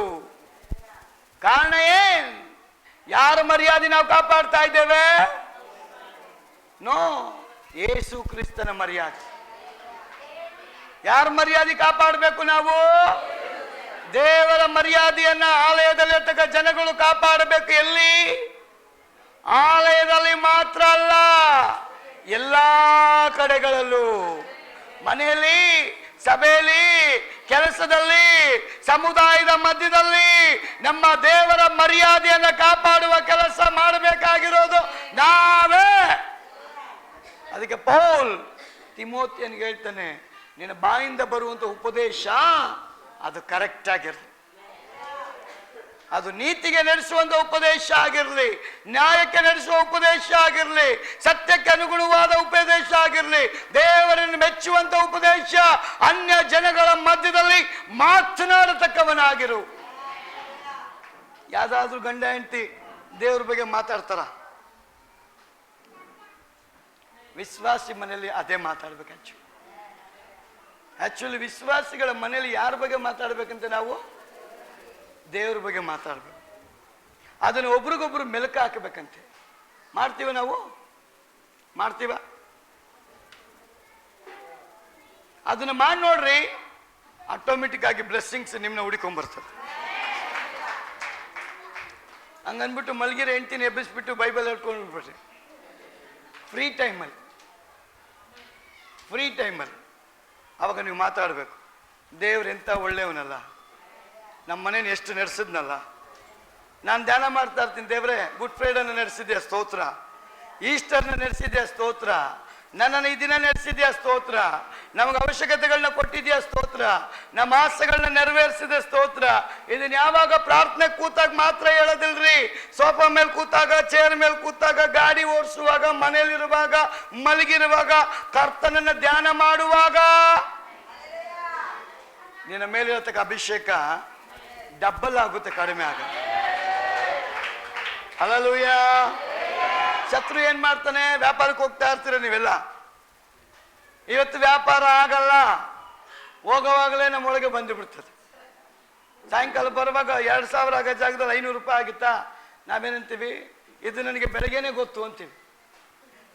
ಕಾರಣ ಏನ್? ಯಾರ ಮರ್ಯಾದೆ ನಾವು ಕಾಪಾಡ್ತಾ ಇದ್ದೇವೆ? ನೋ, ಯೇಸು ಕ್ರಿಸ್ತನ ಮರ್ಯಾದೆ. ಯಾರ ಮರ್ಯಾದೆ ಕಾಪಾಡಬೇಕು ನಾವು? ದೇವರ ಮರ್ಯಾದೆಯನ್ನ ಆಲಯದಲ್ಲಿ ತಕ್ಕ ಜನಗಳು ಕಾಪಾಡಬೇಕು. ಎಲ್ಲಿ? ಆಲಯದಲ್ಲಿ ಮಾತ್ರ ಅಲ್ಲ, ಎಲ್ಲಾ ಕಡೆಗಳಲ್ಲೂ, ಮನೆಯಲ್ಲಿ, ಸಭೆಯಲ್ಲಿ, ಕೆಲಸದಲ್ಲಿ, ಸಮುದಾಯದ ಮಧ್ಯದಲ್ಲಿ ನಮ್ಮ ದೇವರ ಮರ್ಯಾದೆಯನ್ನು ಕಾಪಾಡುವ ಕೆಲಸ ಮಾಡಬೇಕಾಗಿರೋದು ನಾವೇ. ಅದಕ್ಕೆ ಪೌಲ್ ತಿಮೋತಿಯನಿಗೆ ಹೇಳ್ತಾನೆ, ನಿನ್ನ ಬಾಯಿಂದ ಬರುವಂತ ಉಪದೇಶ ಅದು ಕರೆಕ್ಟ್ ಆಗಿರಲಿ, ಅದು ನೀತಿಗೆ ನಡೆಸುವಂತ ಉಪದೇಶ ಆಗಿರಲಿ, ನ್ಯಾಯಕ್ಕೆ ನಡೆಸುವ ಉಪದೇಶ ಆಗಿರಲಿ, ಸತ್ಯಕ್ಕೆ ಅನುಗುಣವಾದ ಉಪದೇಶ ಆಗಿರಲಿ, ದೇವರನ್ನು ಮೆಚ್ಚುವಂತ ಉಪದೇಶ, ಅನ್ಯ ಜನಗಳ ಮಧ್ಯದಲ್ಲಿ ಮಾತನಾಡತಕ್ಕವನಾಗಿರು. ಯಾವ್ದಾದ್ರೂ ಗಂಡ ಹೆಂಡತಿ ದೇವ್ರ ಬಗ್ಗೆ ಮಾತಾಡ್ತಾರ? ವಿಶ್ವಾಸಿ ಮನೆಯಲ್ಲಿ ಅದೇ ಮಾತಾಡ್ಬೇಕು. ಆಕ್ಚುಲಿ ವಿಶ್ವಾಸಿಗಳ ಮನೆಯಲ್ಲಿ ಯಾರ ಬಗ್ಗೆ ಮಾತಾಡ್ಬೇಕಂತ ನಾವು ದೇವ್ರ ಬಗ್ಗೆ ಮಾತಾಡ್ಬೇಕು. ಅದನ್ನು ಒಬ್ರಿಗೊಬ್ರು ಮೆಲುಕು ಹಾಕಬೇಕಂತೆ. ಮಾಡ್ತೀವ ನಾವು? ಮಾಡ್ತೀವ? ಅದನ್ನ ಮಾಡಿ ನೋಡ್ರಿ, ಆಟೋಮೆಟಿಕ್ ಆಗಿ ಬ್ಲೆಸ್ಸಿಂಗ್ಸ್ ನಿಮ್ಮನ್ನ ಹುಡಿಕೊಂಡ್ಬರ್ತದೆ. ಹಂಗನ್ಬಿಟ್ಟು ಮಲಗಿರೋ ಹೆಂಡ್ತಿನ ಎಬ್ಬಿಸ್ಬಿಟ್ಟು ಬೈಬಲ್ ಹೇಳ್ಕೊಂಡು ಬಿಡ್ರಿ ಫ್ರೀ ಟೈಮಲ್ಲಿ ಅವಾಗ ನೀವು ಮಾತಾಡಬೇಕು. ದೇವ್ರು ಎಂಥ ಒಳ್ಳೆಯವನಲ್ಲ, ನಮ್ಮ ಮನೇನ ಎಷ್ಟು ನಡೆಸಿದ್ನಲ್ಲ. ನಾನು ಧ್ಯಾನ ಮಾಡ್ತಾ ಇರ್ತೀನಿ, ದೇವ್ರೆ ಗುಡ್ ಫ್ರೈಡೇನ ನಡೆಸಿದ್ಯಾ ಸ್ತೋತ್ರ, ಈಸ್ಟರ್ನ ನಡೆಸಿದ್ಯಾ ಸ್ತೋತ್ರ, ನನ್ನನ್ನು ಈ ದಿನ ನಡೆಸಿದ್ಯಾ ಸ್ತೋತ್ರ, ನಮಗೆ ಅವಶ್ಯಕತೆಗಳನ್ನ ಕೊಟ್ಟಿದ್ಯಾ ಸ್ತೋತ್ರ, ನಮ್ಮ ಆಸೆಗಳನ್ನ ನೆರವೇರಿಸಿದೆ ಸ್ತೋತ್ರ. ಇದನ್ನ ಯಾವಾಗ ಪ್ರಾರ್ಥನೆ ಕೂತಾಗ ಮಾತ್ರ ಹೇಳೋದಿಲ್ರಿ. ಸೋಫಾ ಮೇಲೆ ಕೂತಾಗ, ಚೇರ್ ಮೇಲೆ ಕೂತಾಗ, ಗಾಡಿ ಓಡಿಸುವಾಗ, ಮನೇಲಿರುವಾಗ, ಮಲಗಿರುವಾಗ, ಕರ್ತನನ್ನ ಧ್ಯಾನ ಮಾಡುವಾಗ ನಿನ್ನ ಮೇಲಿರತಕ್ಕ ಅಭಿಷೇಕ ಡಬ್ಬಲ್ ಆಗುತ್ತೆ, ಕಡಿಮೆ ಆಗುತ್ತೆ. ಹಲ್ಲೆಲೂಯಾ. ಶತ್ರು ಏನ್ ಮಾಡ್ತಾನೆ? ವ್ಯಾಪಾರಕ್ಕೆ ಹೋಗ್ತಾ ಇರ್ತೀರ ನೀವೆಲ್ಲ, ಇವತ್ತು ವ್ಯಾಪಾರ ಆಗಲ್ಲ, ಹೋಗೋವಾಗಲೇ ನಮ್ಮೊಳಗೆ ಬಂದು ಬಿಡ್ತದೆ. ಸಾಯಂಕಾಲ ಬರುವಾಗ 2000 ಆಗೋ ಜಾಗದಲ್ಲಿ 500 ರೂಪಾಯಿ ಆಗಿತ್ತಾ, ನಾವೇನಂತೀವಿ? ಇದು ನನಗೆ ಬೆಳಗ್ಗೆನೆ ಗೊತ್ತು ಅಂತೀವಿ.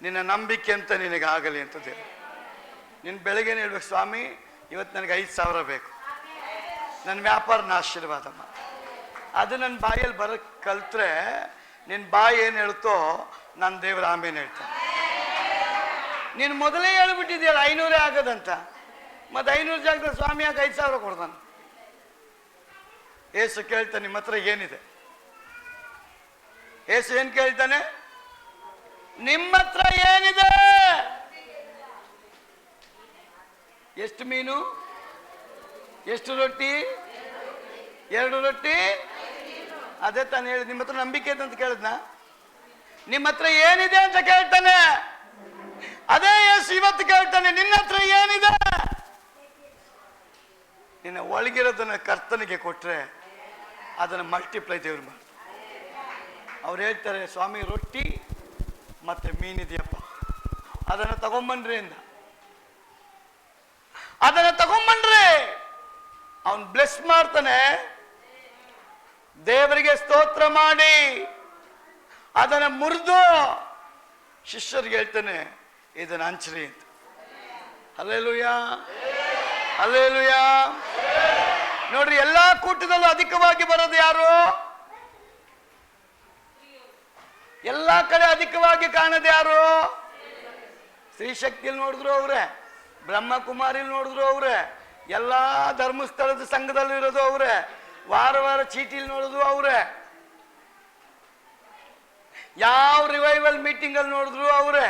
ನಿನ್ನ ನಂಬಿಕೆ ಅಂತ ನಿನಗೆ ಆಗಲಿ ಅಂತದೆ. ನಿನ್ನ ಬೆಳಗ್ಗೆನೆ ಹೇಳ್ಬೇಕು, ಸ್ವಾಮಿ ಇವತ್ತು ನನಗೆ 5000 ಬೇಕು, ನನ್ನ ವ್ಯಾಪಾರನ ಆಶೀರ್ವಾದ ಮಾಡಿ. ಅದು ನನ್ನ ಬಾಯಲ್ಲಿ ಬರೋಕ್ಕೆ ಕಲ್ತ್ರೆ ನಿನ್ನ ಬಾಯಿ ಏನು ಹೇಳ್ತೋ ನನ್ನ ದೇವ್ರ ಆಮೇಲೆ ಹೇಳ್ತಾನೆ. ನೀನು ಮೊದಲೇ ಹೇಳ್ಬಿಟ್ಟಿದ್ಯಲ್ಲ 500 ಆಗೋದಂತ, ಮತ್ತೆ 500 ಜಾಗದಲ್ಲಿ ಸ್ವಾಮಿ ಯಾಕೆ 5000 ಕೊಡ್ತಾನೆ? ಏಸು ಕೇಳ್ತಾನೆ, ನಿಮ್ಮ ಹತ್ರ ಏನಿದೆ? ಏಸು ಏನ್ ಕೇಳ್ತಾನೆ? ನಿಮ್ಮ ಹತ್ರ ಏನಿದೆ? ಎಷ್ಟು ಮೀನು, ಎಷ್ಟು ರೊಟ್ಟಿ? 2 ರೊಟ್ಟಿ. ಅದೇ ತಾನು ಹೇಳಿದ್, ನಿಮ್ಮ ಹತ್ರ ನಂಬಿಕೆ ಇದೆ ಅಂತ ಕೇಳಿದ್ನ? ನಿಮ್ಮ ಹತ್ರ ಏನಿದೆ ಅಂತ ಕೇಳ್ತಾನೆ. ಅದೇ ಯೇಸು ಇವತ್ತು ಕೇಳ್ತಾನೆ, ನಿನ್ನ ಹತ್ರ ಏನಿದೆ? ನಿನ್ನ ಒಳಗಿರೋದನ್ನ ಕರ್ತನಿಗೆ ಕೊಟ್ರೆ ಅದನ್ನು ಮಲ್ಟಿಪ್ಲೈ ದೇವ್ರು ಮಾಡಿ. ಅವ್ರು ಹೇಳ್ತಾರೆ, ಸ್ವಾಮಿ ರೊಟ್ಟಿ ಮತ್ತೆ ಮೀನಿದೆಯಪ್ಪ, ಅದನ್ನು ತಗೊಂಬನ್ರಿ ಅಂದ. ಅದನ್ನು ತಗೊಂಬನ್ರಿ, ಅವನ್ ಬ್ಲೆಸ್ ಮಾಡ್ತಾನೆ. ದೇವರಿಗೆ ಸ್ತೋತ್ರ ಮಾಡಿ ಅದನ್ನು ಮುರಿದು ಶಿಷ್ಯರಿಗೆ ಹೇಳ್ತಾನೆ, ಇದನ್ನು ಹಂಚ್ರಿ ಅಂತ. Hallelujah, hallelujah. ನೋಡ್ರಿ, ಎಲ್ಲಾ ಕೂಟದಲ್ಲೂ ಅಧಿಕವಾಗಿ ಬರೋದು ಯಾರು? ಎಲ್ಲಾ ಕಡೆ ಅಧಿಕವಾಗಿ ಕಾಣೋದು ಯಾರು? ಸ್ತ್ರೀಶಕ್ತಿಯಲ್ಲಿ ನೋಡಿದ್ರು ಅವ್ರೆ, ಬ್ರಹ್ಮಕುಮಾರಿಲಿ ನೋಡಿದ್ರು ಅವ್ರೆ, ಎಲ್ಲಾ ಧರ್ಮಸ್ಥಳದ ಸಂಘದಲ್ಲಿ ಇರೋದು ಅವ್ರೆ, ವಾರ ವಾರ ಚೀಟಿಲಿ ನೋಡಿದ್ರು ಅವ್ರೆ, ಯಾವ ರಿವೈವಲ್ ಮೀಟಿಂಗ್ ಅಲ್ಲಿ ನೋಡಿದ್ರು ಅವ್ರೆ.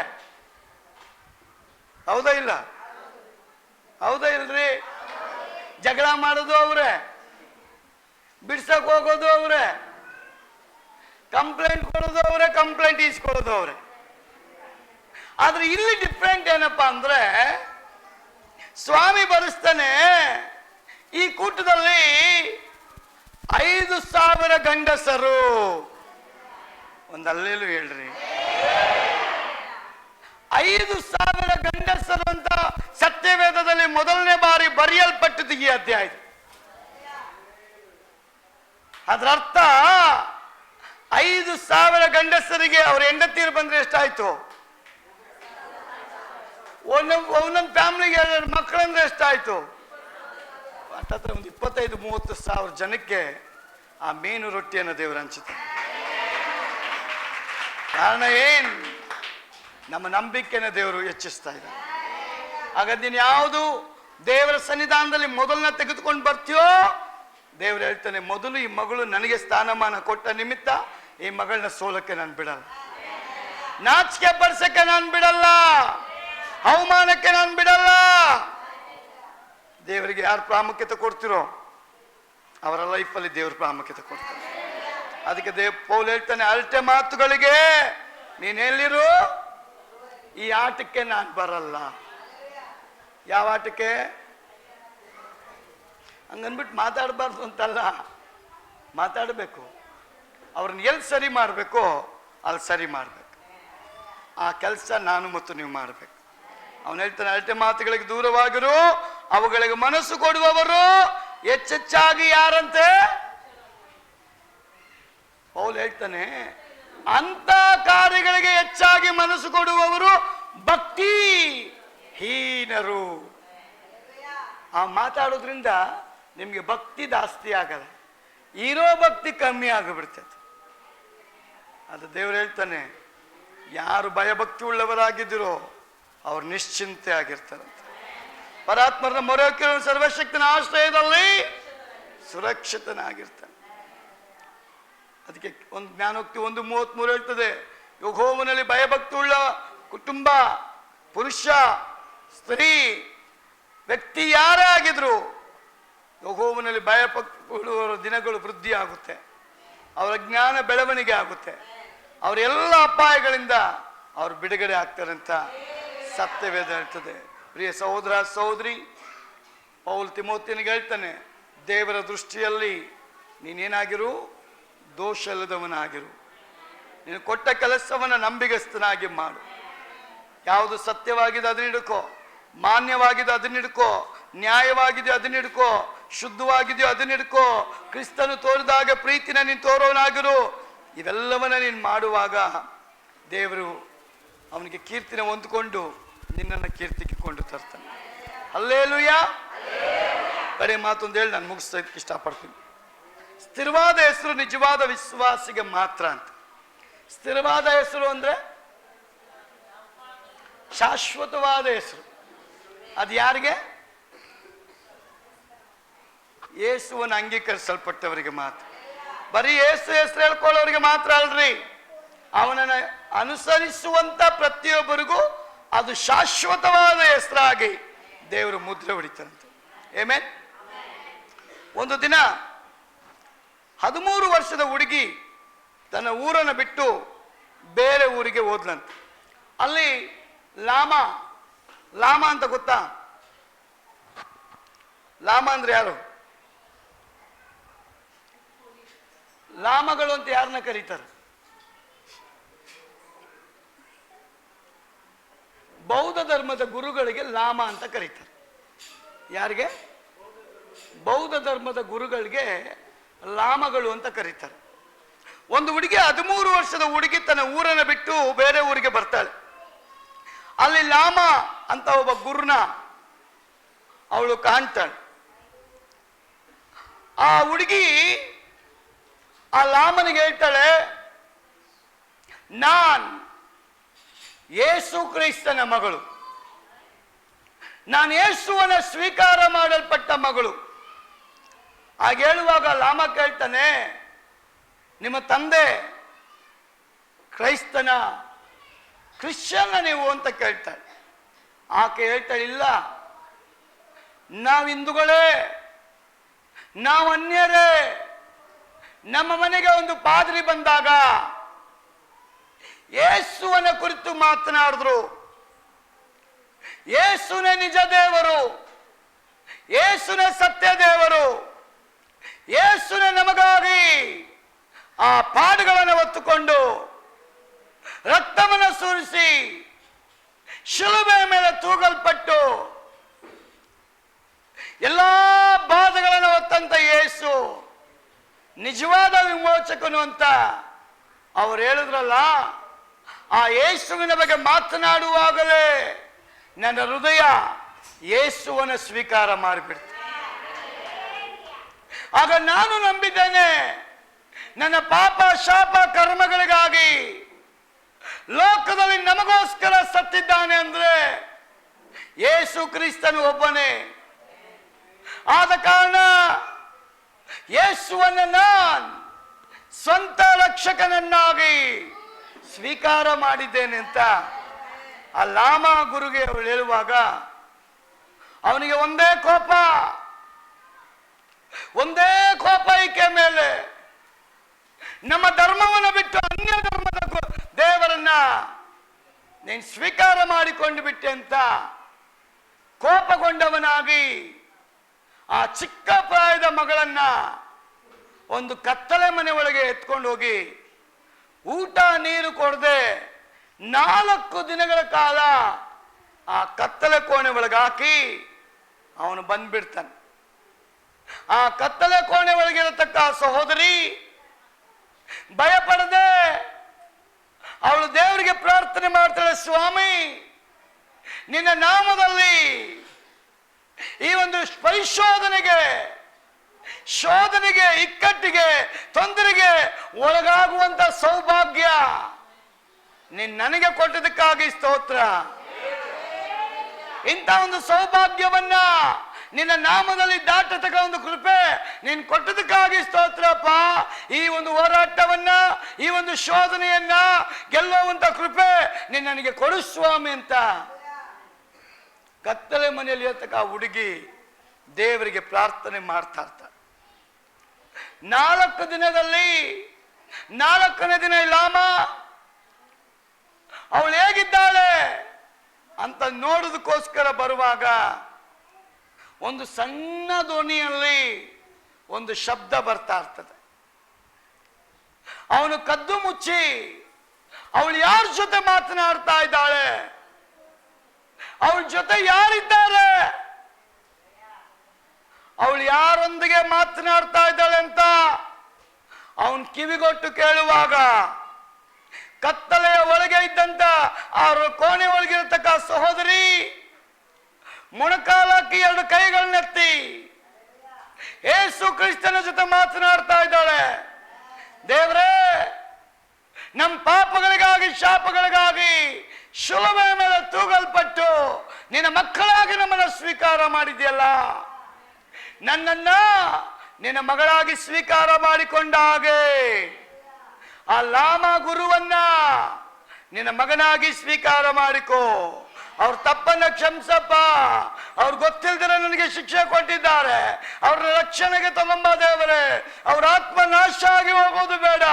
ಹೌದಾ ಇಲ್ಲ? ಹೌದಾ ಇಲ್ರಿ? ಜಗಳ ಮಾಡೋದು ಅವ್ರೆ, ಬಿಡ್ಸಕ್ ಹೋಗೋದು ಅವ್ರೆ, ಕಂಪ್ಲೇಂಟ್ ಕೊಡೋದು ಅವ್ರೆ, ಕಂಪ್ಲೇಂಟ್ ಇಸ್ಕೊಳ್ಳೋದು ಅವ್ರೆ. ಆದ್ರೆ ಇಲ್ಲಿ ಡಿಫ್ರೆಂಟ್ ಏನಪ್ಪಾ ಅಂದ್ರೆ, ಸ್ವಾಮಿ ಬರೆಸ್ತಾನೆ, ಈ ಕೂಟದಲ್ಲಿ 5000 ಗಂಡಸರು. ಒಂದು ಅಲ್ಲೇಲು ಹೇಳ್ರಿ, 5000 ಗಂಡಸರು ಅಂತ ಸತ್ಯವೇದದಲ್ಲಿ ಮೊದಲನೇ ಬಾರಿ ಬರೆಯಲ್ಪಟ್ಟದ್ದು ಈ ಅಧ್ಯಾಯ. ಅದರ ಅರ್ಥ 5000 ಗಂಡಸರಿಗೆ ಅವ್ರ ಹೆಂಡತೀರು ಬಂದ್ರೆ ಎಷ್ಟಾಯ್ತು? ಒಂದೊಂದು ಫ್ಯಾಮಿಲಿಗೆ 2 ಮಕ್ಕಳಂದ್ರೆ ಎಷ್ಟಾಯ್ತು? ಹತ್ತತ್ರ ಒಂದು 25-30 ಸಾವಿರ ಜನಕ್ಕೆ ಆ ಮೀನು ರೊಟ್ಟಿಯನ್ನು ದೇವರು ಹಂಚುತ್ತಾರೆ. ಕಾರಣ ಏನ್? ನಮ್ಮ ನಂಬಿಕೆನ ದೇವರು ಹೆಚ್ಚಿಸ್ತಾ ಇದ್ದಾರೆ. ಹಾಗಾದ್ರೆ ನೀನು ಯಾವುದು ದೇವರ ಸನ್ನಿಧಾನದಲ್ಲಿ ಮೊದಲನ್ನ ತೆಗೆದುಕೊಂಡು ಬರ್ತೀಯೋ, ದೇವರು ಹೇಳ್ತಾನೆ, ಮೊದಲು ಈ ಮಗಳು ನನಗೆ ಸ್ಥಾನಮಾನ ಕೊಟ್ಟ ನಿಮಿತ್ತ ಈ ಮಗಳನ್ನ ಸೋಲಕ್ಕೆ ನಾನು ಬಿಡಲ್ಲ, ನಾಚಿಕೆ ಪಡಿಸಕ್ಕೆ ನಾನು ಬಿಡಲ್ಲ, ಅವಮಾನಕ್ಕೆ ನಾನು ಬಿಡಲ್ಲ. ದೇವರಿಗೆ ಯಾರು ಪ್ರಾಮುಖ್ಯತೆ ಕೊಡ್ತಿರೋ ಅವರ ಲೈಫಲ್ಲಿ ದೇವ್ರ ಪ್ರಾಮುಖ್ಯತೆ ಕೊಡ್ತಾರೆ. ಅದಕ್ಕೆ ಪೌಲ್ ಹೇಳ್ತಾನೆ, ಅಳತೆ ಮಾತುಗಳಿಗೆ ನೀನೆಲ್ಲಿರು, ಈ ಆಟಕ್ಕೆ ನಾನು ಬರಲ್ಲ. ಯಾವ ಆಟಕ್ಕೆ? ಹಂಗನ್ಬಿಟ್ಟು ಮಾತಾಡಬಾರ್ದು ಅಂತಲ್ಲ, ಮಾತಾಡಬೇಕು. ಅವ್ರನ್ನ ಎಲ್ಲಿ ಸರಿ ಮಾಡಬೇಕು ಅಲ್ಲಿ ಸರಿ ಮಾಡಬೇಕು. ಆ ಕೆಲಸ ನಾನು ಮತ್ತು ನೀವು ಮಾಡಬೇಕು. ಅವನು ಹೇಳ್ತಾನೆ, ಅಳತೆ ಮಾತುಗಳಿಗೆ ದೂರವಾಗಿರು, ಅವುಗಳಿಗೆ ಮನಸ್ಸು ಕೊಡುವವರು ಹೆಚ್ಚೆಚ್ಚಾಗಿ ಯಾರಂತೆ? ಪೌಲ್ ಹೇಳ್ತಾನೆ, ಅಂತ ಕಾರ್ಯಗಳಿಗೆ ಹೆಚ್ಚಾಗಿ ಮನಸ್ಸು ಕೊಡುವವರು ಭಕ್ತಿ ಹೀನರು. ಆ ಮಾತಾಡೋದ್ರಿಂದ ನಿಮ್ಗೆ ಭಕ್ತಿ ಜಾಸ್ತಿ ಆಗಲ್ಲ, ಇರೋ ಭಕ್ತಿ ಕಮ್ಮಿ ಆಗಿಬಿಡ್ತದೆ. ಅದು ದೇವರು ಹೇಳ್ತಾನೆ, ಯಾರು ಭಯಭಕ್ತಿ ಉಳ್ಳವರಾಗಿದ್ದೀರೋ ಅವ್ರು ನಿಶ್ಚಿಂತೆ ಆಗಿರ್ತಾರಂತೆ. ಪರಾತ್ಮರನ್ನ ಮೊರೆ ಕೇಳುವ ಸರ್ವಶಕ್ತನ ಆಶ್ರಯದಲ್ಲಿ ಸುರಕ್ಷಿತನಾಗಿರ್ತಾನೆ. ಅದಕ್ಕೆ ಒಂದು ಜ್ಞಾನೋಕ್ತಿ 1:33 ಹೇಳ್ತದೆ, ಯೆಹೋವನಲ್ಲಿ ಭಯಭಕ್ತಿ ಉಳ್ಳ ಕುಟುಂಬ, ಪುರುಷ, ಸ್ತ್ರೀ, ವ್ಯಕ್ತಿ ಯಾರೇ ಆಗಿದ್ರು ಯೆಹೋವನಲ್ಲಿ ಭಯಭಕ್ತಿ ಉಳ್ಳುವವರ ದಿನಗಳು ವೃದ್ಧಿ ಆಗುತ್ತೆ, ಅವರ ಜ್ಞಾನ ಬೆಳವಣಿಗೆ ಆಗುತ್ತೆ, ಅವರೆಲ್ಲ ಅಪಾಯಗಳಿಂದ ಅವರು ಬಿಡುಗಡೆ ಆಗ್ತಾರಂತ ಸತ್ಯವೇದ ಹೇಳ್ತದೆ. ಪ್ರಿಯ ಸಹೋದರ ಸಹೋದರಿ, ಪೌಲ್ ತಿಮೋತಿಯನಿಗೆ ಹೇಳ್ತಾನೆ, ದೇವರ ದೃಷ್ಟಿಯಲ್ಲಿ ನೀನೇನಾಗಿರು, ದೋಷ ಇಲ್ಲದವನಾಗಿರು, ನೀನು ಕೊಟ್ಟ ಕೆಲಸವನ್ನು ನಂಬಿಗಸ್ತನಾಗಿ ಮಾಡು. ಯಾವುದು ಸತ್ಯವಾಗಿದೆ ಅದನ್ನ ಹಿಡ್ಕೋ, ಮಾನ್ಯವಾಗಿದೆ ಅದನ್ನ ಹಿಡ್ಕೋ, ನ್ಯಾಯವಾಗಿದೆ ಅದನ್ನ ಹಿಡ್ಕೋ, ಶುದ್ಧವಾಗಿದೆಯೋ ಅದನ್ನ ಹಿಡ್ಕೋ, ಕ್ರಿಸ್ತನು ತೋರಿದಾಗ ಪ್ರೀತಿನ ನೀನು ತೋರೋನಾಗಿರು. ಇವೆಲ್ಲವನ್ನ ನೀನು ಮಾಡುವಾಗ ದೇವರು ಅವನಿಗೆ ಕೀರ್ತಿನ ಹೊಂದ್ಕೊಂಡು ನಿನ್ನನ್ನು ಕೀರ್ತಿಗೆ ಕೊಂಡು ತರ್ತಾನೆ. ಹಲ್ಲೇಲೂಯಾ. ಕಡೆ ಮಾತೊಂದು ಹೇಳಿ ನಾನು ಮುಗಿಸೋದಕ್ಕೆ ಇಷ್ಟಪಡ್ತೀನಿ. ಸ್ಥಿರವಾದ ಹೆಸರು ನಿಜವಾದ ವಿಶ್ವಾಸಿಗೆ ಮಾತ್ರ ಅಂತ. ಸ್ಥಿರವಾದ ಹೆಸರು ಅಂದ್ರೆ ಶಾಶ್ವತವಾದ ಹೆಸರು. ಅದು ಯಾರಿಗೆ? ಯೇಸುವನ್ನು ಅಂಗೀಕರಿಸಲ್ಪಟ್ಟವರಿಗೆ ಮಾತ್ರ. ಬರೀ ಯೇಸು ಹೆಸರು ಹೇಳ್ಕೊಳ್ಳೋರಿಗೆ ಮಾತ್ರ ಅಲ್ರಿ, ಅವನನ್ನು ಅನುಸರಿಸುವಂತ ಪ್ರತಿಯೊಬ್ಬರಿಗೂ ಅದು ಶಾಶ್ವತವಾದ ಹೆಸರಾಗಿ ದೇವರು ಮುದ್ರೆ ಹೊಡಿತಾರಂತೆ. ಆಮೆನ್. ಒಂದು ದಿನ 13 ವರ್ಷದ ಹುಡುಗಿ ತನ್ನ ಊರನ್ನು ಬಿಟ್ಟು ಬೇರೆ ಊರಿಗೆ ಹೋದ್ಲಂತೆ. ಅಲ್ಲಿ ಲಾಮ ಅಂತ ಗೊತ್ತಾ? ಲಾಮ ಅಂದ್ರೆ ಯಾರು? ಲಾಮಗಳು ಅಂತ ಯಾರನ್ನ ಕರೀತಾರೆ? ಬೌದ್ಧ ಧರ್ಮದ ಗುರುಗಳಿಗೆ ಲಾಮ ಅಂತ ಕರೀತಾರೆ. ಯಾರಿಗೆ? ಬೌದ್ಧ ಧರ್ಮದ ಗುರುಗಳಿಗೆ ಲಾಮಗಳು ಅಂತ ಕರೀತಾರೆ. ಒಂದು ಹುಡುಗಿ 13 ವರ್ಷದ ಹುಡುಗಿ ತನ್ನ ಊರನ್ನು ಬಿಟ್ಟು ಬೇರೆ ಊರಿಗೆ ಬರ್ತಾಳೆ. ಅಲ್ಲಿ ಲಾಮ ಅಂತ ಒಬ್ಬ ಗುರುನ ಅವಳು ಕಾಣ್ತಾಳೆ. ಆ ಹುಡುಗಿ ಆ ಲಾಮನಿಗೆ ಹೇಳ್ತಾಳೆ, ನಾನ್ ಯೇಸು ಕ್ರಿಸ್ತನ ಮಗಳು, ನಾನು ಯೇಸುವನ್ನ ಸ್ವೀಕಾರ ಮಾಡಲ್ಪಟ್ಟ ಮಗಳು. ಹಾಗೆ ಹೇಳುವಾಗ ಲಾಮ ಕೇಳ್ತಾನೆ, ನಿಮ್ಮ ತಂದೆ ಕ್ರಿಶ್ಚಿಯನ್ನ ನೀವು ಅಂತ ಕೇಳ್ತಾಳೆ. ಆಕೆ ಹೇಳ್ತಾಳೆ, ಇಲ್ಲ, ನಾವು ಹಿಂದೂಗಳೇ, ನಾವು ಅನ್ಯರೇ. ನಮ್ಮ ಮನೆಗೆ ಒಂದು ಪಾದ್ರಿ ಬಂದಾಗ ಯೇಸುವನ ಕುರಿತು ಮಾತನಾಡಿದ್ರು. ಯೇಸುನೇ ನಿಜ ದೇವರು, ಯೇಸುನೇ ಸತ್ಯ ದೇವರು, ಯೇಸುನೇ ನಮಗಾಗಿ ಆ ಪಾಡುಗಳನ್ನು ಹೊತ್ತುಕೊಂಡು ರಕ್ತವನ್ನು ಸುರಿಸಿ ಶಿಲುಬೆ ಮೇಲೆ ತೂಗಲ್ಪಟ್ಟು ಎಲ್ಲಾ ಬಾಧೆಗಳನ್ನು ಹೊತ್ತಂತ ಯೇಸು ನಿಜವಾದ ವಿಮೋಚಕನು ಅಂತ ಅವರು ಹೇಳಿದ್ರಲ್ಲ. ಆ ಯೇಸುವಿನ ಬಗ್ಗೆ ಮಾತನಾಡುವಾಗಲೇ ನನ್ನ ಹೃದಯ ಯೇಸುವನ್ನು ಸ್ವೀಕಾರ ಮಾಡಿಬಿಡ್ತು. ಆಗ ನಾನು ನಂಬಿದ್ದೇನೆ, ನನ್ನ ಪಾಪ ಶಾಪ ಕರ್ಮಗಳಿಗಾಗಿ ಲೋಕದಲ್ಲಿ ನಮಗೋಸ್ಕರ ಸತ್ತಿದ್ದಾನೆ ಅಂದ್ರೆ ಯೇಸು ಕ್ರಿಸ್ತನು ಒಬ್ಬನೇ. ಆದ ಕಾರಣ ಯೇಸುವನ್ನ ನಾನು ಸ್ವಂತ ರಕ್ಷಕನನ್ನಾಗಿ ಸ್ವೀಕಾರ ಮಾಡಿದ್ದೇನೆ ಅಂತ ಆ ಲಾಮ ಗುರುಗೆ ಅವಳು ಹೇಳುವಾಗ ಅವನಿಗೆ ಒಂದೇ ಕೋಪ ಈಕೆ ಮೇಲೆ. ನಮ್ಮ ಧರ್ಮವನ್ನು ಬಿಟ್ಟು ಅನ್ಯ ಧರ್ಮದ ದೇವರನ್ನ ನೀನು ಸ್ವೀಕಾರ ಮಾಡಿಕೊಂಡು ಬಿಟ್ಟೆ ಅಂತ ಕೋಪಗೊಂಡವನಾಗಿ ಆ ಚಿಕ್ಕ ಪ್ರಾಯದ ಮಗಳನ್ನ ಒಂದು ಕತ್ತಲೆ ಮನೆ ಒಳಗೆ ಎತ್ಕೊಂಡು ಹೋಗಿ ಊಟ ನೀರು ಕೊಡದೆ 4 ದಿನಗಳ ಕಾಲ ಆ ಕತ್ತಲೆ ಕೋಣೆ ಒಳಗೆ ಹಾಕಿ ಅವನು ಬಂದ್ಬಿಡ್ತಾನೆ. ಆ ಕತ್ತಲೆ ಕೋಣೆ ಒಳಗಿರತಕ್ಕ ಸಹೋದರಿ ಭಯ ಪಡದೆ ಅವಳು ದೇವರಿಗೆ ಪ್ರಾರ್ಥನೆ ಮಾಡ್ತಾಳೆ, ಸ್ವಾಮಿ ನಿನ್ನ ನಾಮದಲ್ಲಿ ಈ ಒಂದು ಪರಿಶೋಧನೆಗೆ, ಶೋಧನೆಗೆ, ಇಕ್ಕಟ್ಟಿಗೆ, ತೊಂದರೆಗೆ ಒಳಗಾಗುವಂತ ಸೌಭಾಗ್ಯ ನೀನ್ ನನಗೆ ಕೊಟ್ಟದಕ್ಕಾಗಿ ಸ್ತೋತ್ರ. ಇಂಥ ಒಂದು ಸೌಭಾಗ್ಯವನ್ನ ನಿನ್ನ ನಾಮದಲ್ಲಿ ದಾಟತಕ್ಕ ಒಂದು ಕೃಪೆ ನೀನ್ ಕೊಟ್ಟದಕ್ಕಾಗಿ ಸ್ತೋತ್ರಪ್ಪ. ಈ ಒಂದು ಹೋರಾಟವನ್ನ, ಈ ಒಂದು ಶೋಧನೆಯನ್ನ ಗೆಲ್ಲುವಂತ ಕೃಪೆ ನೀನ್ ನನಗೆ ಕೊಡು ಸ್ವಾಮಿ ಅಂತ ಕತ್ತಲೆ ಮನೆಯಲ್ಲಿ ಇರತಕ್ಕ ಹುಡುಗಿ ದೇವರಿಗೆ ಪ್ರಾರ್ಥನೆ ಮಾಡ್ತಾ ಇರ್ತಾಳೆ. 4 ದಿನದಲ್ಲಿ 4ನೇ ದಿನ ಲಾಮ ಅವಳು ಹೇಗಿದ್ದಾಳೆ ಅಂತ ನೋಡೋದಕ್ಕೋಸ್ಕರ ಬರುವಾಗ ಒಂದು ಸಣ್ಣ ಧ್ವನಿಯಲ್ಲಿ ಒಂದು ಶಬ್ದ ಬರ್ತಾ ಇರ್ತದೆ. ಅವನು ಕದ್ದು ಮುಚ್ಚಿ ಅವಳು ಯಾರ ಜೊತೆ ಮಾತನಾಡ್ತಾ ಇದ್ದಾಳೆ, ಅವಳ ಜೊತೆ ಯಾರಿದ್ದಾರೆ, ಅವಳು ಯಾರೊಂದಿಗೆ ಮಾತನಾಡ್ತಾ ಇದ್ದಾಳೆ ಅಂತ ಅವನ್ ಕಿವಿಗೊಟ್ಟು ಕೇಳುವಾಗ ಕತ್ತಲೆಯ ಒಳಗೆ ಇದ್ದಂತ ಆ ಕೋಣೆ ಒಳಗಿರತಕ್ಕ ಸಹೋದರಿ ಮೊಣಕಾಲಕ್ಕೆ 2 ಕೈಗಳನ್ನೆತ್ತಿ ಯೇಸು ಕ್ರಿಸ್ತನ ಜೊತೆ ಮಾತನಾಡ್ತಾ ಇದ್ದಾಳೆ. ದೇವರೇ, ನಮ್ಮ ಪಾಪಗಳಿಗಾಗಿ, ಶಾಪಗಳಿಗಾಗಿ ಶಿಲುಬೆಯ ಮೇಲೆ ತೂಗಲ್ಪಟ್ಟು ನಿನ್ನ ಮಕ್ಕಳಾಗಿ ನಮ್ಮನ್ನು ಸ್ವೀಕಾರ ಮಾಡಿದ್ಯಲ್ಲ, ನನ್ನನ್ನ ನಿನ್ನ ಮಗಳಾಗಿ ಸ್ವೀಕಾರ ಮಾಡಿಕೊಂಡ ಹಾಗೆ ಆ ಲಾಮ ಗುರುವನ್ನ ನಿನ್ನ ಮಗನಾಗಿ ಸ್ವೀಕಾರ ಮಾಡಿಕೋ. ಅವ್ರ ತಪ್ಪನ್ನ ಕ್ಷಮಿಸಪ್ಪ. ಅವ್ರು ಗೊತ್ತಿಲ್ದಿರ ನನಗೆ ಶಿಕ್ಷೆ ಕೊಟ್ಟಿದ್ದಾರೆ, ಅವ್ರ ರಕ್ಷಣೆಗೆ ತಗೊಂಬ ದೇವರೇ. ಅವ್ರ ಆತ್ಮ ನಾಶ ಆಗಿ ಹೋಗೋದು ಬೇಡ,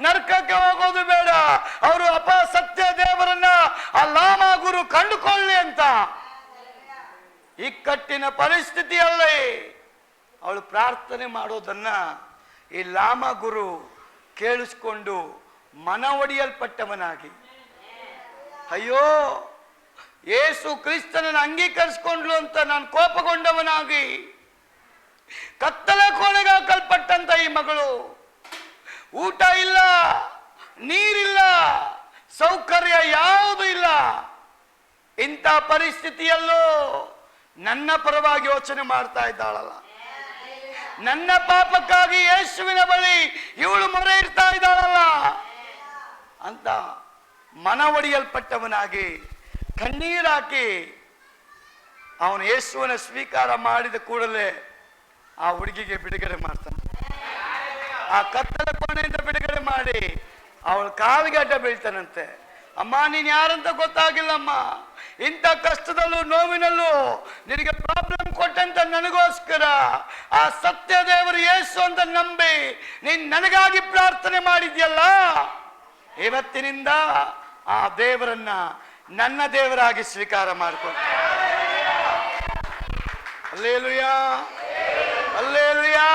ನರಕಕ್ಕೆ ಹೋಗೋದು ಬೇಡ. ಅವರು ಅಪಸತ್ಯ ದೇವರನ್ನ ಆ ಲಾಮ ಗುರು ಕಂಡುಕೊಳ್ಳಿ ಅಂತ ಇಕ್ಕಟ್ಟಿನ ಪರಿಸ್ಥಿತಿಯಲ್ಲಿ ಅವಳು ಪ್ರಾರ್ಥನೆ ಮಾಡೋದನ್ನ ಈ ಲಾಮ ಗುರು ಕೇಳಿಸ್ಕೊಂಡು ಮನ ಒಡೆಯಲ್ಪಟ್ಟವನಾಗಿ, ಅಯ್ಯೋ ಯೇಸು ಕ್ರಿಸ್ತನನ್ನು ಅಂಗೀಕರಿಸಿಕೊಂಡ್ಲು ಅಂತ ನಾನು ಕೋಪಗೊಂಡವನಾಗಿ, ಕತ್ತಲೆ ಕೋಣೆಗೆ ಹಾಕಲ್ಪಟ್ಟಂತ ಈ ಮಗಳು, ಊಟ ಇಲ್ಲ, ನೀರಿಲ್ಲ, ಸೌಕರ್ಯ ಯಾವುದು ಇಲ್ಲ, ಇಂಥ ಪರಿಸ್ಥಿತಿಯಲ್ಲೂ ನನ್ನ ಪರವಾಗಿ ಯೋಚನೆ ಮಾಡ್ತಾ ಇದ್ದಾಳಲ್ಲ, ನನ್ನ ಪಾಪಕ್ಕಾಗಿ ಯೇಸುವಿನ ಬಳಿ ಇವಳು ಮೊರೆ ಇರ್ತಾ ಇದ್ದಾಳಲ್ಲ ಅಂತ ಮನ ಒಡೆಯಲ್ಪಟ್ಟವನಾಗಿ ಕಣ್ಣೀರಾಕಿ ಅವನು ಯೇಸುವನ ಸ್ವೀಕಾರ ಮಾಡಿದ ಕೂಡಲೇ ಆ ಹುಡುಗಿಗೆ ಬಿಡುಗಡೆ ಮಾಡ್ತಾನೆ. ಆ ಕತ್ತಲ ಕೋಣೆಯಿಂದ ಬಿಡುಗಡೆ ಮಾಡಿ ಅವಳ ಕಾಲಿಗೆ ಅಡ್ಡ ಬೀಳ್ತಾನಂತೆ. ಅಮ್ಮ, ನೀನ್ ಯಾರಂತ ಗೊತ್ತಾಗಿಲ್ಲಮ್ಮ, ಇಂಥ ಕಷ್ಟದಲ್ಲೂ ನೋವಿನಲ್ಲೂ ನಿನಗೆ ಪ್ರಾಬ್ಲಮ್ ಕೊಟ್ಟಂತ ನನಗೋಸ್ಕರ ಆ ಸತ್ಯ ದೇವರು ಯೇಸು ಅಂತ ನಂಬಿ ನೀನ್ ನನಗಾಗಿ ಪ್ರಾರ್ಥನೆ ಮಾಡಿದ್ಯಲ್ಲ, ಇವತ್ತಿನಿಂದ ಆ ದೇವರನ್ನ ನನ್ನ ದೇವರಾಗಿ ಸ್ವೀಕಾರ ಮಾಡ್ಕೊ. Hallelujah, hallelujah.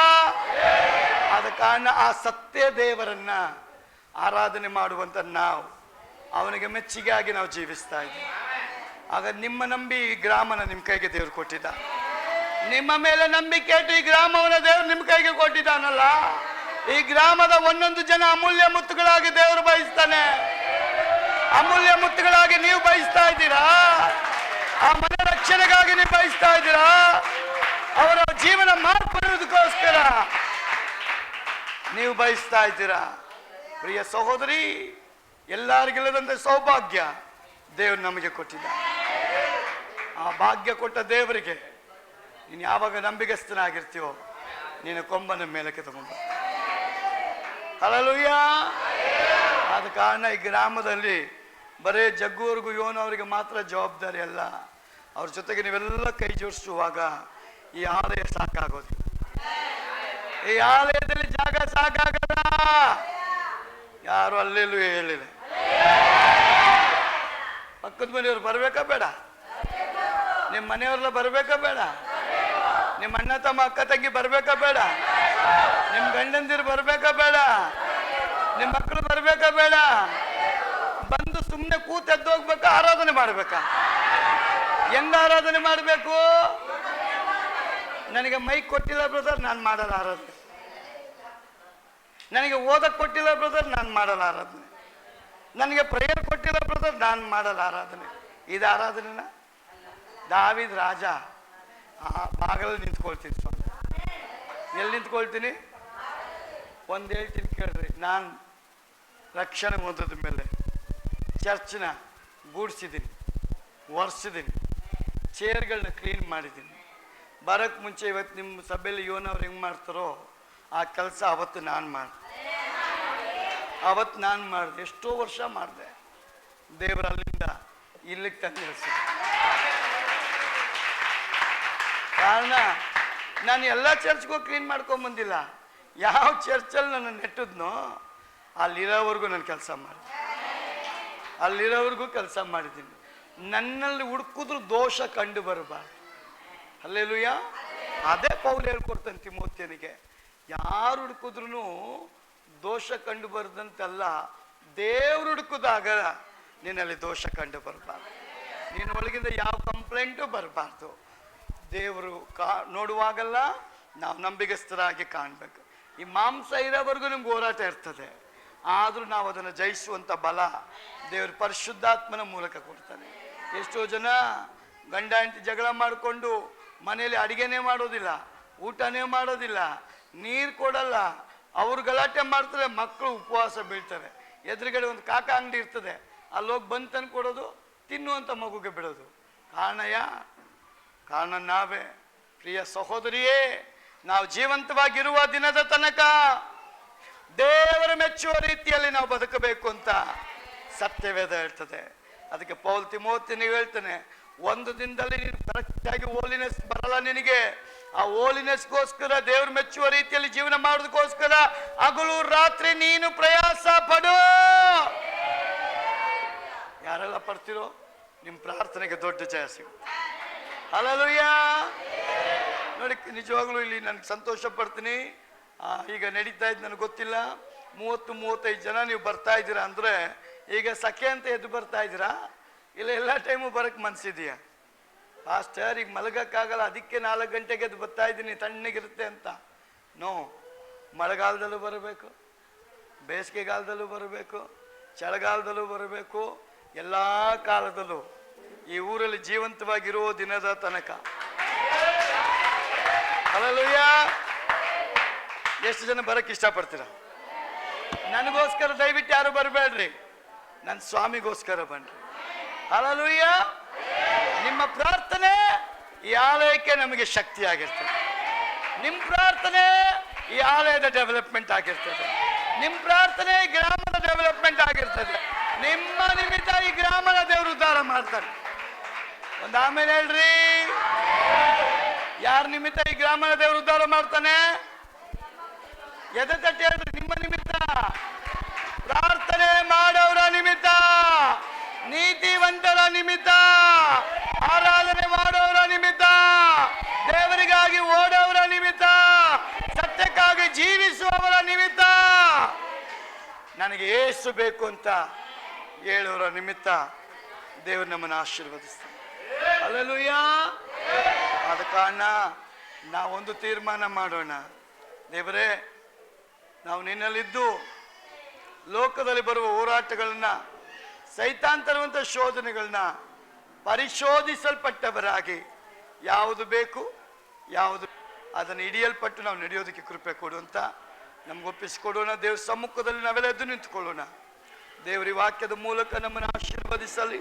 ಆದ ಕಾರಣ ಆ ಸತ್ಯ ದೇವರನ್ನ ಆರಾಧನೆ ಮಾಡುವಂತ ನಾವು ಅವನಿಗೆ ಮೆಚ್ಚುಗೆಯಾಗಿ ನಾವು ಜೀವಿಸ್ತಾ ಇದ್ದೀವಿ. ಆಗ ನಿಮ್ಮ ನಂಬಿ ಈ ಗ್ರಾಮನ ನಿಮ್ಮ ಕೈಗೆ ದೇವರು ಕೊಟ್ಟಿದ್ದ. ನಿಮ್ಮ ಮೇಲೆ ನಂಬಿಕೆ ಇಟ್ಟು ಈ ಗ್ರಾಮವನ್ನ ದೇವರು ನಿಮ್ಮ ಕೈಗೆ ಕೊಟ್ಟಿದ್ದಾನಲ್ಲ, ಈ ಗ್ರಾಮದ 1 ಜನ ಅಮೂಲ್ಯ ಮುತ್ತುಗಳಾಗಿ ದೇವರು ಬಯಸ್ತಾನೆ. ಅಮೂಲ್ಯ ಮುತ್ತುಗಳಾಗಿ ನೀವು ಬಯಸ್ತಾ ಇದ್ದೀರಾ? ಆ ಮನೆ ರಕ್ಷಣೆಗಾಗಿ ನೀವು ಬಯಸ್ತಾ ಇದ್ದೀರಾ? ಅವರ ಜೀವನ ಮಾರ್ಪಡುವುದಕ್ಕೋಸ್ಕರ ನೀವು ಬಯಸ್ತಾ ಇದ್ದೀರಾ? ಪ್ರಿಯ ಸಹೋದರಿ, ಎಲ್ಲರಿಗಿಲ್ಲದಂತ ಸೌಭಾಗ್ಯ ದೇವರು ನಮಗೆ ಕೊಟ್ಟಿದ್ದ. ಆ ಭಾಗ್ಯ ಕೊಟ್ಟ ದೇವರಿಗೆ ನೀನು ಯಾವಾಗ ನಂಬಿಗಸ್ತನಾಗಿರ್ತೀವೋ ನೀನು ಕೊಂಬನ ಮೇಲಕ್ಕೆ ತಗೊಂಡ. ಹಲ್ಲೆಲೂಯಾ. ಆದ ಕಾರಣ ಈ ಗ್ರಾಮದಲ್ಲಿ ಬರೇ ಜಗ್ಗೂರ್ಗೂ ಯೋನವರಿಗೆ ಮಾತ್ರ ಜವಾಬ್ದಾರಿ ಅಲ್ಲ, ಅವ್ರ ಜೊತೆಗೆ ನೀವೆಲ್ಲ ಕೈ ಜೋಡಿಸುವಾಗ ಈ ಆಲಯ ಸಾಕಾಗೋದಿಲ್ಲ. ಈ ಆಲಯದಲ್ಲಿ ಜಾಗ ಸಾಕಾಗಲ್ಲ. ಯಾರು ಅಲ್ಲೆಲ್ಲೂ ಹೇಳಿಲ್ಲ. ಪಕ್ಕದ ಮನೆಯವ್ರು ಬರ್ಬೇಕಾ ಬೇಡ? ನಿಮ್ಮ ಮನೆಯವ್ರೆಲ್ಲ ಬರ್ಬೇಕಾ ಬೇಡ? ನಿಮ್ಮ ಅಣ್ಣ ತಮ್ಮ ಅಕ್ಕ ತಂಗಿ ಬರ್ಬೇಕಾ ಬೇಡ? ನಿಮ್ಮ ಗಂಡಂದಿರು ಬರ್ಬೇಕಾ ಬೇಡ? ನಿಮ್ಮ ಮಕ್ಕಳು ಬರ್ಬೇಕಾ ಬೇಡ? ಬಂದು ಸುಮ್ಮನೆ ಕೂತ್ ಎದ್ದು ಹೋಗ್ಬೇಕಾ? ಆರಾಧನೆ ಮಾಡ್ಬೇಕಾ? ಹೆಂಗ ಆರಾಧನೆ ಮಾಡಬೇಕು? ನನಗೆ ಮೈಕ್ ಕೊಟ್ಟಿಲ್ಲ ಬ್ರದರ್, ನಾನು ಮಾಡಲ್ಲ ಆರಾಧನೆ. ನನಗೆ ಓದಕ್ಕೆ ಕೊಟ್ಟಿಲ್ಲ ಬ್ರದರ್, ನಾನು ಮಾಡಲ್ಲ ಆರಾಧನೆ. ನನಗೆ ಪ್ರೇಯರ್ ಕೊಟ್ಟಿಲ್ಲ ಬ್ರದರ್, ನಾನು ಮಾಡಲ್ಲ ಆರಾಧನೆ. ಇದು ಆರಾಧನೆನ? ದಾವೀದ್ ರಾಜ ಬಾಗಲಲ್ಲಿ ನಿಂತ್ಕೊಳ್ತೀನಿ ಸ್ವಾಮಿ. ಎಲ್ಲಿ ನಿಂತ್ಕೊಳ್ತೀನಿ? ಒಂದು ಹೇಳ್ತೀನಿ ಕೇಳ್ರಿ. ನಾನು ರಕ್ಷಣೆ ಹೊಂದಿದ ಮೇಲೆ ಚರ್ಚ್ನ ಗೂಡಿಸಿದ್ದೀನಿ, ಒರೆಸಿದ್ದೀನಿ, ಚೇರ್ಗಳನ್ನ ಕ್ಲೀನ್ ಮಾಡಿದ್ದೀನಿ. ಬರೋಕ್ಕೆ ಮುಂಚೆ ಇವತ್ತು ನಿಮ್ಮ ಸಭೆಯಲ್ಲಿ ಯೋನವ್ರು ಹೆಂಗೆ ಮಾಡ್ತಾರೋ ಆ ಕೆಲಸ ಅವತ್ತು ನಾನು ಮಾಡಿದೆ. ಎಷ್ಟೋ ವರ್ಷ ಮಾಡಿದೆ. ದೇವರ ಅಲ್ಲಿಂದ ಇಲ್ಲಿಗೆ ತಂದು ನಿಲ್ಲಿಸಿದೆ. ಕಾರಣ ನಾನು ಎಲ್ಲ ಚರ್ಚ್ಗೂ ಕ್ಲೀನ್ ಮಾಡ್ಕೊಂಬಂದಿಲ್ಲ. ಯಾವ ಚರ್ಚಲ್ಲಿ ನನ್ನ ನೆಟ್ಟಿದ್ನೋ ಅಲ್ಲಿರೋವರೆಗೂ ನಾನು ಕೆಲಸ ಮಾಡಿದ್ದೀನಿ. ನನ್ನಲ್ಲಿ ಹುಡುಕಿದ್ರು ದೋಷ ಕಂಡು ಬರಬಾರ್ದು. ಹಲ್ಲೆಲೂಯಾ. ಅದೇ ಪೌಲ್ ಹೇಳ್ಕೊಡ್ತಾನೆ ತಿಮೋಥಿಯನಿಗೆ, ಯಾರು ಹುಡುಕಿದ್ರು ದೋಷ ಕಂಡು ಬರದಂತಲ್ಲ, ದೇವ್ರು ಹುಡುಕಿದಾಗ ನಿನ್ನಲ್ಲಿ ದೋಷ ಕಂಡು ಬರಬಾರ್ದು. ನಿನ್ನ ಒಳಗಿಂದ ಯಾವ ಕಂಪ್ಲೇಂಟು ಬರಬಾರ್ದು. ದೇವರು ನೋಡುವಾಗಲ್ಲ ನಾವು ನಂಬಿಗಸ್ತರಾಗಿ ಕಾಣಬೇಕು. ಈ ಮಾಂಸ ಇರೋವರೆಗೂ ನಿಮ್ಗೆ ಹೋರಾಟ ಇರ್ತದೆ, ಆದರೂ ನಾವು ಅದನ್ನು ಜಯಿಸುವಂಥ ಬಲ ದೇವರು ಪರಿಶುದ್ಧಾತ್ಮನ ಮೂಲಕ ಕೊಡ್ತಾನೆ. ಎಷ್ಟೋ ಜನ ಗಂಡ ಹೆಂಡತಿ ಜಗಳ ಮಾಡಿಕೊಂಡು ಮನೆಯಲ್ಲಿ ಅಡಿಗೆನೇ ಮಾಡೋದಿಲ್ಲ, ಊಟನೇ ಮಾಡೋದಿಲ್ಲ, ನೀರು ಕೊಡಲ್ಲ, ಅವ್ರು ಗಲಾಟೆ ಮಾಡ್ತಾರೆ, ಮಕ್ಕಳು ಉಪವಾಸ ಬೀಳ್ತಾರೆ. ಎದುರುಗಡೆ ಒಂದು ಕಾಕ ಅಂಗಡಿ ಇರ್ತದೆ, ಅಲ್ಲೋಗಿ ಬಂದು ತಂದು ಕೊಡೋದು, ತಿನ್ನುವಂಥ ಮಗುಗೆ ಬಿಡೋದು. ಕಾರಣ ನಾವೇ. ಪ್ರಿಯ ಸಹೋದರಿಯೇ, ನಾವು ಜೀವಂತವಾಗಿರುವ ದಿನದ ತನಕ ದೇವರ ಮೆಚ್ಚುವ ರೀತಿಯಲ್ಲಿ ನಾವು ಬದುಕಬೇಕು ಅಂತ ಸತ್ಯವೇದ ಹೇಳ್ತದೆ. ಅದಕ್ಕೆ ಪೌಲ್ ತಿಮೋಥಿಯನಿಗೆ ಹೇಳ್ತಾನೆ, ಒಂದು ದಿನದಲ್ಲಿ ನೀನು ಕರೆಕ್ಟಾಗಿ ಹೋಲಿನೆಸ್ ಬರಲ್ಲ ನಿನಗೆ. ಆ ಹೋಲಿನೆಸ್ಗೋಸ್ಕರ, ದೇವ್ರು ಮೆಚ್ಚುವ ರೀತಿಯಲ್ಲಿ ಜೀವನ ಮಾಡೋದಕ್ಕೋಸ್ಕರ ಹಗಲು ರಾತ್ರಿ ನೀನು ಪ್ರಯಾಸ ಪಡು. ಯಾರೆಲ್ಲ ಪಡ್ತಿರೋ ನಿಮ್ಮ ಪ್ರಾರ್ಥನೆಗೆ ದೊಡ್ಡ ಜಯ ಸಿಗುತ್ತೆ. ಹಲ್ಲೆಲೂಯಾ. ನೋಡಿ, ನಿಜವಾಗ್ಲೂ ಇಲ್ಲಿ ನನಗೆ ಸಂತೋಷ ಪಡ್ತೀನಿ. ಈಗ ನಡೀತಾ ಇದ್ದು ನನಗೆ ಗೊತ್ತಿಲ್ಲ, 30-35 ಜನ ನೀವು ಬರ್ತಾ ಇದ್ದೀರಾ ಅಂದರೆ ಈಗ ಸಖೆ ಅಂತ ಎದ್ದು ಬರ್ತಾ ಇದ್ದೀರಾ, ಇಲ್ಲ ಎಲ್ಲ ಟೈಮು ಬರೋಕ್ಕೆ ಮನಸ್ಸಿದೆಯಾ? ಪಾಸ್ಟರ್ ಈಗ ಮಲಗೋಕ್ಕಾಗಲ್ಲ, ಅದಕ್ಕೆ 4 ಗಂಟೆಗೆ ಎದ್ದು ಬರ್ತಾ ಇದ್ದೀನಿ ತಣ್ಣಗಿರುತ್ತೆ ಅಂತ. ನೋ, ಮಳೆಗಾಲದಲ್ಲೂ ಬರಬೇಕು, ಬೇಸಿಗೆಗಾಲದಲ್ಲೂ ಬರಬೇಕು, ಚಳಿಗಾಲದಲ್ಲೂ ಬರಬೇಕು, ಎಲ್ಲ ಕಾಲದಲ್ಲೂ ಈ ಊರಲ್ಲಿ ಜೀವಂತವಾಗಿರೋ ದಿನದ ತನಕ. ಹಲ್ಲೆಲೂಯಾ. ಎಷ್ಟು ಜನ ಬರಕ್ಕೆ ಇಷ್ಟಪಡ್ತೀರಾ? ನನಗೋಸ್ಕರ ದಯವಿಟ್ಟು ಯಾರು ಬರಬೇಡ್ರಿ, ನನ್ನ ಸ್ವಾಮಿಗೋಸ್ಕರ ಬನ್ರಿ. ಹಲ್ಲೆಲೂಯಾ. ನಿಮ್ಮ ಪ್ರಾರ್ಥನೆ ಈ ಆಲಯಕ್ಕೆ ನಮಗೆ ಶಕ್ತಿ ಆಗಿರ್ತದೆ. ನಿಮ್ಮ ಪ್ರಾರ್ಥನೆ ಈ ಆಲಯದ ಡೆವಲಪ್ಮೆಂಟ್ ಆಗಿರ್ತದೆ. ನಿಮ್ಮ ಪ್ರಾರ್ಥನೆ ಈ ಗ್ರಾಮದ ಡೆವಲಪ್ಮೆಂಟ್ ಆಗಿರ್ತದೆ. ನಿಮ್ಮ ನಿಮಿತ್ತ ಈ ಗ್ರಾಮದ ದೇವರು ಉದ್ಧಾರ ಮಾಡ್ತಾರೆ. ಒಂದು ಆಮೇಲೆ ಹೇಳ್ರಿ, ಯಾರ ನಿಮಿತ್ತ ಈ ಗ್ರಾಮದ ದೇವರು ಉದ್ಧಾರ ಮಾಡ್ತಾನೆ? ಎದೆ ತಟ್ಟಿ ಹೇಳ್ರಿ, ನಿಮ್ಮ ನಿಮಿತ್ತ. ಪ್ರಾರ್ಥನೆ ಮಾಡೋರ ನಿಮಿತ್ತ, ನೀತಿವಂತರ ನಿಮಿತ್ತ, ಆರಾಧನೆ ಮಾಡೋರ ನಿಮಿತ್ತ, ದೇವರಿಗಾಗಿ ಓಡೋರ ನಿಮಿತ್ತ, ಸತ್ಯಕ್ಕಾಗಿ ಜೀವಿಸುವವರ ನಿಮಿತ್ತ, ನನಗೆ ಏಸು ಬೇಕು ಅಂತ ಹೇಳೋರ ನಿಮಿತ್ತ ದೇವರು ನಮ್ಮನ್ನು ಆಶೀರ್ವದಿಸ್ತಾನೆ. ಹಲ್ಲೆಲೂಯಾ. ಆದ ಕಾರಣ ನಾವೊಂದು ತೀರ್ಮಾನ ಮಾಡೋಣ, ದೇವರೇ, ನಾವು ನಿನ್ನಲ್ಲಿದ್ದು ಲೋಕದಲ್ಲಿ ಬರುವ ಹೋರಾಟಗಳನ್ನ, ಸೈತಾನ್ ತರುವಂಥ ಶೋಧನೆಗಳನ್ನ ಪರಿಶೋಧಿಸಲ್ಪಟ್ಟವರಾಗಿ ಯಾವುದು ಬೇಕು, ಯಾವುದು ಅದನ್ನು ಹಿಡಿಯಲ್ಪಟ್ಟು ನಾವು ನಡೆಯೋದಕ್ಕೆ ಕೃಪೆ ಕೊಡುವಂತ ನಮ್ಗೆ ಒಪ್ಪಿಸಿಕೊಡೋಣ. ದೇವ್ರ ಸಮ್ಮುಖದಲ್ಲಿ ನಾವೆಲ್ಲ ಎದ್ದು ನಿಂತುಕೊಳ್ಳೋಣ. ದೇವರ ವಾಕ್ಯದ ಮೂಲಕ ನಮ್ಮನ್ನು ಆಶೀರ್ವದಿಸಲಿ.